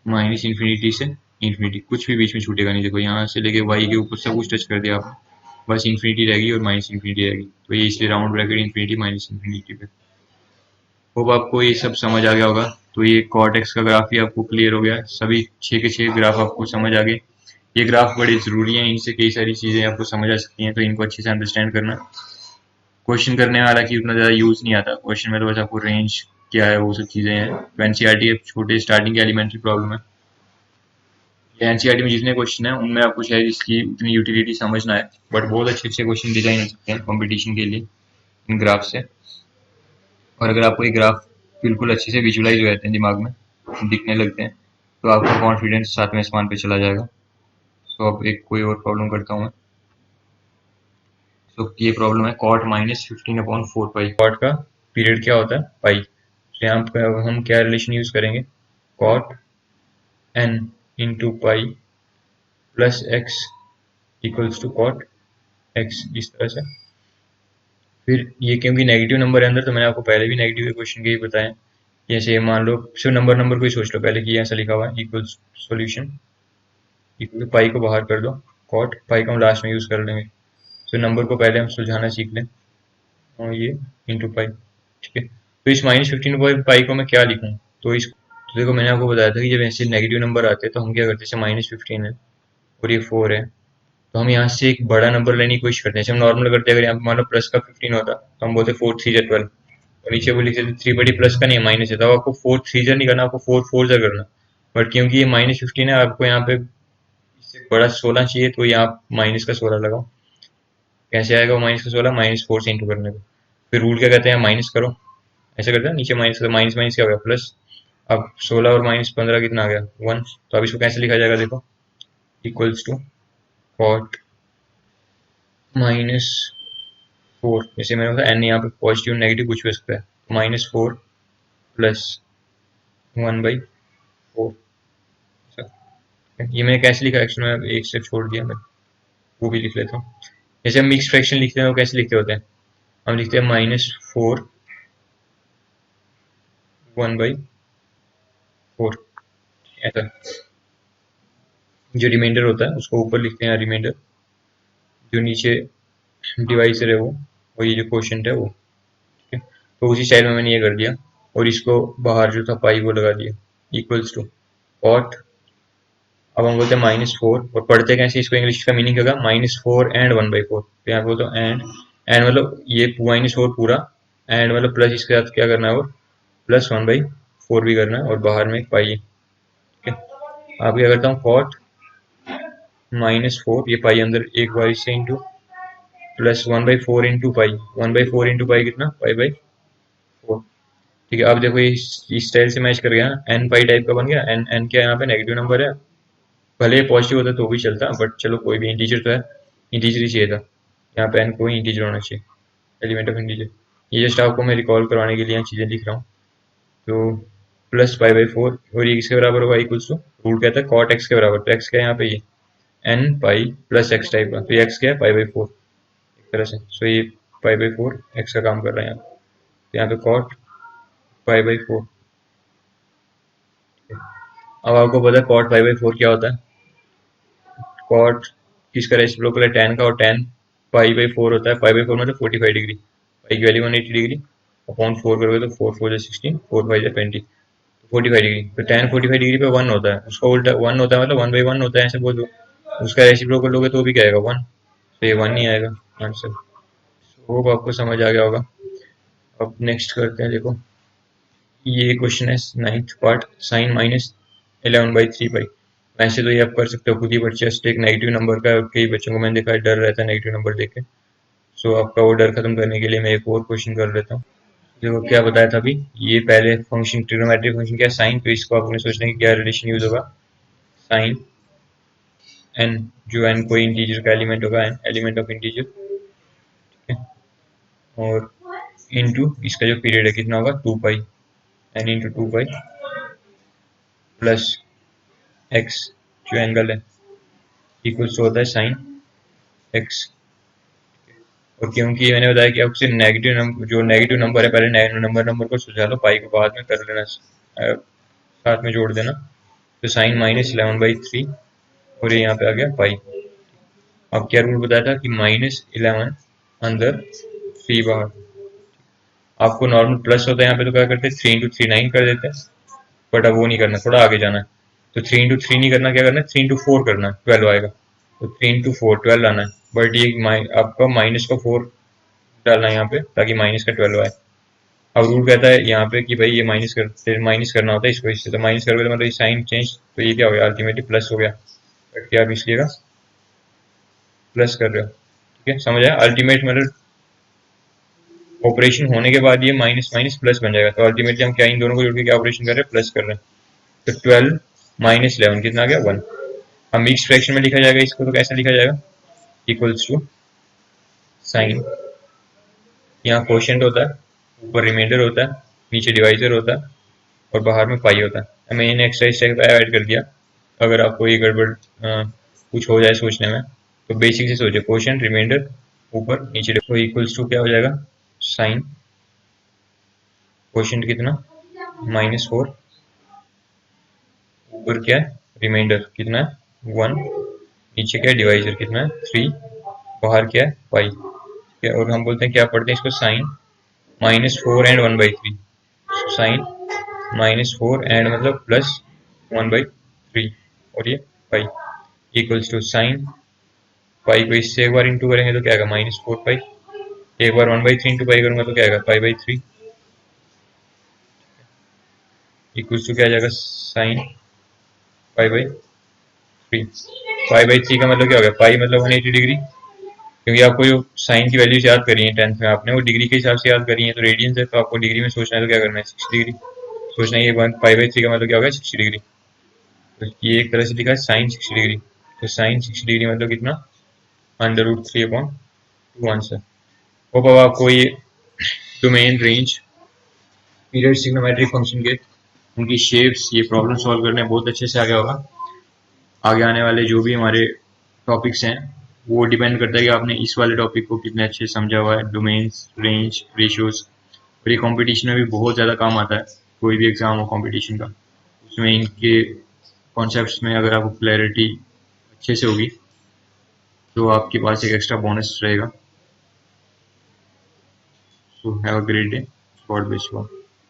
-इन्फिनिटी से इन्फिनिटी, कुछ भी बीच में छूटेगा नहीं। देखो यहाँ से लेके वाई के ऊपर सब कुछ टच कर दिया आपने, बस इन्फिनिटी रहेगी और -इन्फिनिटी रहेगी, तो ये इसलिए राउंड ब्रैकेट इन्फिनिटी -इन्फिनिटी पे। होप आपको ये सब समझ आ गया होगा। तो ये कॉर्टेक्स का ग्राफ भी आपको क्लियर हो गया, सभी 6 के 6 ग्राफ आपको समझ आ गए। ये ग्राफ बड़े जरूरी हैं, इनसे कई सारी चीजें आपको समझ आ सकती हैं, तो इनको अच्छे से अंडरस्टैंड करना। क्वेश्चन करने में हालांकि उतना ज्यादा यूज नहीं आता, क्वेश्चन में तो बस आपको रेंज क्या है वो सब चीजें हैं। तो एनसीईआरटी छोटे स्टार्टिंग के एलिमेंट्री प्रॉब्लम है, एनसीईआरटी में जितने क्वेश्चन है उनमें आपको शायद इसकी उतनी यूटिलिटी समझ ना आए, बट बहुत अच्छे अच्छे क्वेश्चन डिजाइन हो सकते हैं कंपटीशन के लिए इन ग्राफ से। और अगर आपको ये ग्राफ बिल्कुल अच्छे से विजुलाइज हो जाते हैं, दिमाग में दिखने लगते हैं, तो आपका कॉन्फिडेंस सातवें आसमान पे चला जाएगा। सो अब एक कोई और प्रॉब्लम करता हूँ मैं। तो ये प्रॉब्लम है कॉट -15/4 पाई। कॉट का पीरियड क्या होता है, पाई। तो यहाँ पे हम क्या रिलेशन यूज करेंगे, cot n into pi plus x equals to cot x, इस तरह से। फिर ये क्योंकि नेगेटिव नंबर है अंदर, तो मैंने आपको पहले भी नेगेटिव के क्वेश्चन के ही बताया। जैसे मान लो सिर्फ नंबर नंबर को ही सोच लो पहले कि ऐसा लिखा हुआ है, इक्वल्स सॉल्यूशन इक्वल पाई को बाहर कर दो, कॉट पाई को हम लास्ट में यूज कर लेंगे। तो नंबर को पहले हम सुलझाना सीख लें, और ये इंटू पाई, ठीक है। तो इस -15/पाई को मैं क्या लिखूं, तो इस, तो देखो मैंने आपको बताया था कि जब ऐसे नेगेटिव नंबर आते हैं तो हम क्या करते हैं, जैसे -15 है और ये 4 है, तो हम यहाँ से एक बड़ा नंबर लेने की कोशिश करते हैं। जैसे हम नॉर्मल करते हैं, अगर यहाँ पे मान लो प्लस का 15 होता तो हम बोलते 4 3 12, और नीचे वो लिखते थे 3 बड़ी प्लस का नहीं माइनस है, तो आपको 4 3 नहीं करना, आपको 4 4 करना। बट क्योंकि ये -15 है, आपको यहाँ पे इससे बड़ा 16 चाहिए, तो यहाँ माइनस का 16 लगाओ। कैसे आएगा वो -16, -4 से इंटू करने को। फिर रूल क्या कहते हैं, माइनस करो, ऐसे करते हैं नीचे माइनस, तो माइनस माइनस क्या हो गया प्लस। अब 16 और -15 कितना आ गया 1। तो अब इसको कैसे लिखा जाएगा, देखो इक्वल्स टू कॉट -4, जैसे मैंने बताया एन यहाँ पे पॉजिटिव नेगेटिव कुछ भी हो सकता है, -4 प्लस 1/4। ये मैंने कैसे लिखा, एक्चुअली में एक स्टेप छोड़ दिया मैं, वो भी लिख लेता हूँ। जैसे हम मिक्स फ्रैक्शन लिखते हैं वो कैसे लिखते होते हैं, हम लिखते हैं -4 1/4, ऐसा। जो रिमाइंडर होता है उसको ऊपर लिखते हैं रिमाइंडर, जो नीचे डिवाइसर है वो ये जो क्वोशिएंट है वो, ठीक है। तो उसी स्टाइल में मैंने ये कर दिया और इसको बाहर जो था पाई वो लगा दिया इक्वल्स टू कॉट। अब हम बोलते हैं -4 और पढ़ते कैसे इसको, इंग्लिश का मीनिंग होगा -4 एंड 1/4। तो यहाँ बोलते हैं एंड मतलब ये -4 पूरा, एंड मतलब प्लस इसके साथ क्या करना है और प्लस 1/4 भी करना है और बाहर में एक पाई है। ठीक है, अब क्या करता हूँ कॉट -4, ये पाई अंदर एक बार इससे into plus 1/4 into pi, 1/4 into pi कितना पाई/4। ठीक है, अब देखो ये इस स्टाइल से मैच कर गया ना, एन पाई टाइप का बन गया। एन एन क्या यहाँ पे नेगेटिव नंबर है, भले ही पॉजिटिव होता तो भी चलता, बट चलो कोई भी इंटीजर तो है, इंटीजर ही चाहिए था। यहाँ पे एन कोई इंटीजर होना चाहिए, एलिमेंट ऑफ इंटीजर। ये जस्ट आपको मैं रिकॉल करवाने के लिए यहाँ चीज़ें लिख रहा हूँ। तो प्लस पाई/4 और ये किसके बराबर होगा, इक्वल्स टू रूट कहता है कॉट एक्स के बराबर। तो एक्स क्या है यहाँ पे, ये n pi plus x type का, तो ये एक्स क्या है पाई/4 एक तरह से। सो ये पाई/4 एक्स का काम कर रहा है यहाँ। तो यहाँ पे कॉट पाई/4। अब आपको पता है कॉट पाई/4 क्या होता है। कॉट किसका रेसिप्रोकल है, tan का, और tan पाई/4 होता है। पाई/4 मतलब 45 डिग्री, पाई की वैल्यू 180 डिग्री, अपॉन 4 करोगे तो 4 4 16, 4 5 20, 45 डिग्री। तो tan 45 डिग्री पे 1 होता है, उसका उल्टा 1 होता है, मतलब 1/1 होता है ऐसे बोल दो। उसका रेसिप्रोकल लोगे तो भी क्या आएगा 1, तो ये 1 नहीं आएगा आंसर। होप आपको समझ आ गया होगा। अब नेक्स्ट करते हैं, देखो ये क्वेश्चन है 9th पार्ट, साइन -11/3 पाई। वैसे तो ये आप कर सकते हो खुद ही, बट जस्ट एक नेगेटिव नंबर का कई बच्चों को मैंने देखा है डर रहता है नेगेटिव नंबर देख के। सो आपका वो डर खत्म करने के लिए मैं एक और क्वेश्चन कर लेता हूँ। देखो क्या बताया था अभी, ये पहले फंक्शन ट्रिग्नोमेट्रिक फंक्शन क्या है साइन, तो इसको आपने सोचना है कि क्या रिलेशन यूज होगा, साइन एन, जो एन कोई इंटीजर का एलिमेंट होगा, एन एलिमेंट ऑफ इंटीजर, ठीक है, और इनटू इसका जो पीरियड है कितना होगा 2 pi, n into 2 pi plus x जो एंगल है इक्वल्स होता है साइन एक्स। और क्योंकि मैंने बताया कि आपसे नेगेटिव नंबर, जो नेगेटिव नंबर है पहले नंबर को सुझा लो, पाई को बाद में कर लेना, साथ में जोड़ देना। तो साइन -11/3 और ये यहाँ पे आ गया पाई। अब क्या रूल बताया था कि -11 अंदर 3 बाहर। आपको नॉर्मल प्लस होता है यहाँ पे तो क्या करते हैं 3 इंटू 3 9 कर देते हैं, बट अब वो नहीं करना, थोड़ा आगे जाना है। तो 3 इंटू 3 नहीं करना, क्या करना है 3 इंटू 4 करना, 12 आएगा। तो 3 इंटू 4 12 आना है, बट ये आपका माइनस का 4 डालना है यहाँ पे ताकि माइनस का 12 आए। अब रूल कहता है यहाँ पे कि भाई ये माइनस करना होता है इसको इससे, तो माइनस करोगे तो मतलब साइन चेंज, तो ये क्या हो गया अल्टीमेटली प्लस हो गया, बट क्या आप इसलिएगा प्लस कर रहे हो। ठीक है, समझ आया, अल्टीमेट मतलब ऑपरेशन होने के बाद ये माइनस माइनस प्लस बन जाएगा। तो अल्टीमेटली हम क्या इन दोनों को जोड़ के क्या ऑपरेशन कर रहे हैं, प्लस कर रहे हैं। तो 12 -11 कितना आ गया 1। अब मिक्स फ्रैक्शन में लिखा जाएगा इसको, तो कैसे लिखा जाएगा, इक्वल्स टू साइन, यहाँ क्वोशिएंट होता है, ऊपर रिमाइंडर होता है, नीचे डिवाइजर होता है और बाहर में पाई होता है। मैंने एक्स्ट्रा स्टेप ऐड कर दिया, अगर आपको ये गड़बड़ कुछ हो जाए सोचने में तो बेसिक से सोचे, क्वोशिएंट रिमाइंडर ऊपर नीचे, देखो इक्वल्स टू क्या हो जाएगा साइन क्वोशिएंट कितना -4, ऊपर क्या है रिमाइंडर कितना है 1, नीचे क्या है डिवाइजर कितना है 3, बाहर क्या है पाई। क्या, और हम बोलते हैं क्या पढ़ते हैं इसको, साइन -4 एंड 1/3, साइन -4 एंड मतलब प्लस 1/3 और ये pi equals to sine pi को इससे एक बार इंटू करेंगे तो क्या आएगा -4 पाई, एक बार 1/3 इंटू पाई करूंगा तो क्या आएगा पाई/3 इक्वल्स टू क्या आ जाएगा साइन पाई/3। पाई/3 का मतलब क्या हो गया, पाई मतलब 180 डिग्री, क्योंकि आपको जो साइन की वैल्यूज याद करी है 10th में आपने, वो डिग्री के हिसाब से याद करी है, तो रेडियंस है तो आपको डिग्री में सोचना है, तो क्या करना है 60 डिग्री सोचना है। ये पाई/3 का मतलब क्या होगा 60 डिग्री, तो ये एक तरह से लिखा है साइन 60 डिग्री। तो साइन 60 डिग्री मतलब कितना √3/2 आंसर। होप अब आपको ये domain range period trigonometric function के उनकी शेप्स ये प्रॉब्लम सॉल्व करने में बहुत अच्छे से आ गया होगा। आगे आने वाले जो भी हमारे टॉपिक्स हैं वो डिपेंड करता है कि आपने इस वाले टॉपिक को कितने अच्छे से समझा हुआ है, डोमेन्स रेंज रेशियोज। और ये कॉम्पिटिशन में भी बहुत ज़्यादा काम आता है, कोई भी एग्जाम हो कॉम्पिटिशन का, उसमें इनके कॉन्सेप्ट्स में अगर आपको क्लैरिटी अच्छे से होगी तो आपके पास एक एक्स्ट्रा बोनस रहेगा। So have a great day. Code based हुआ।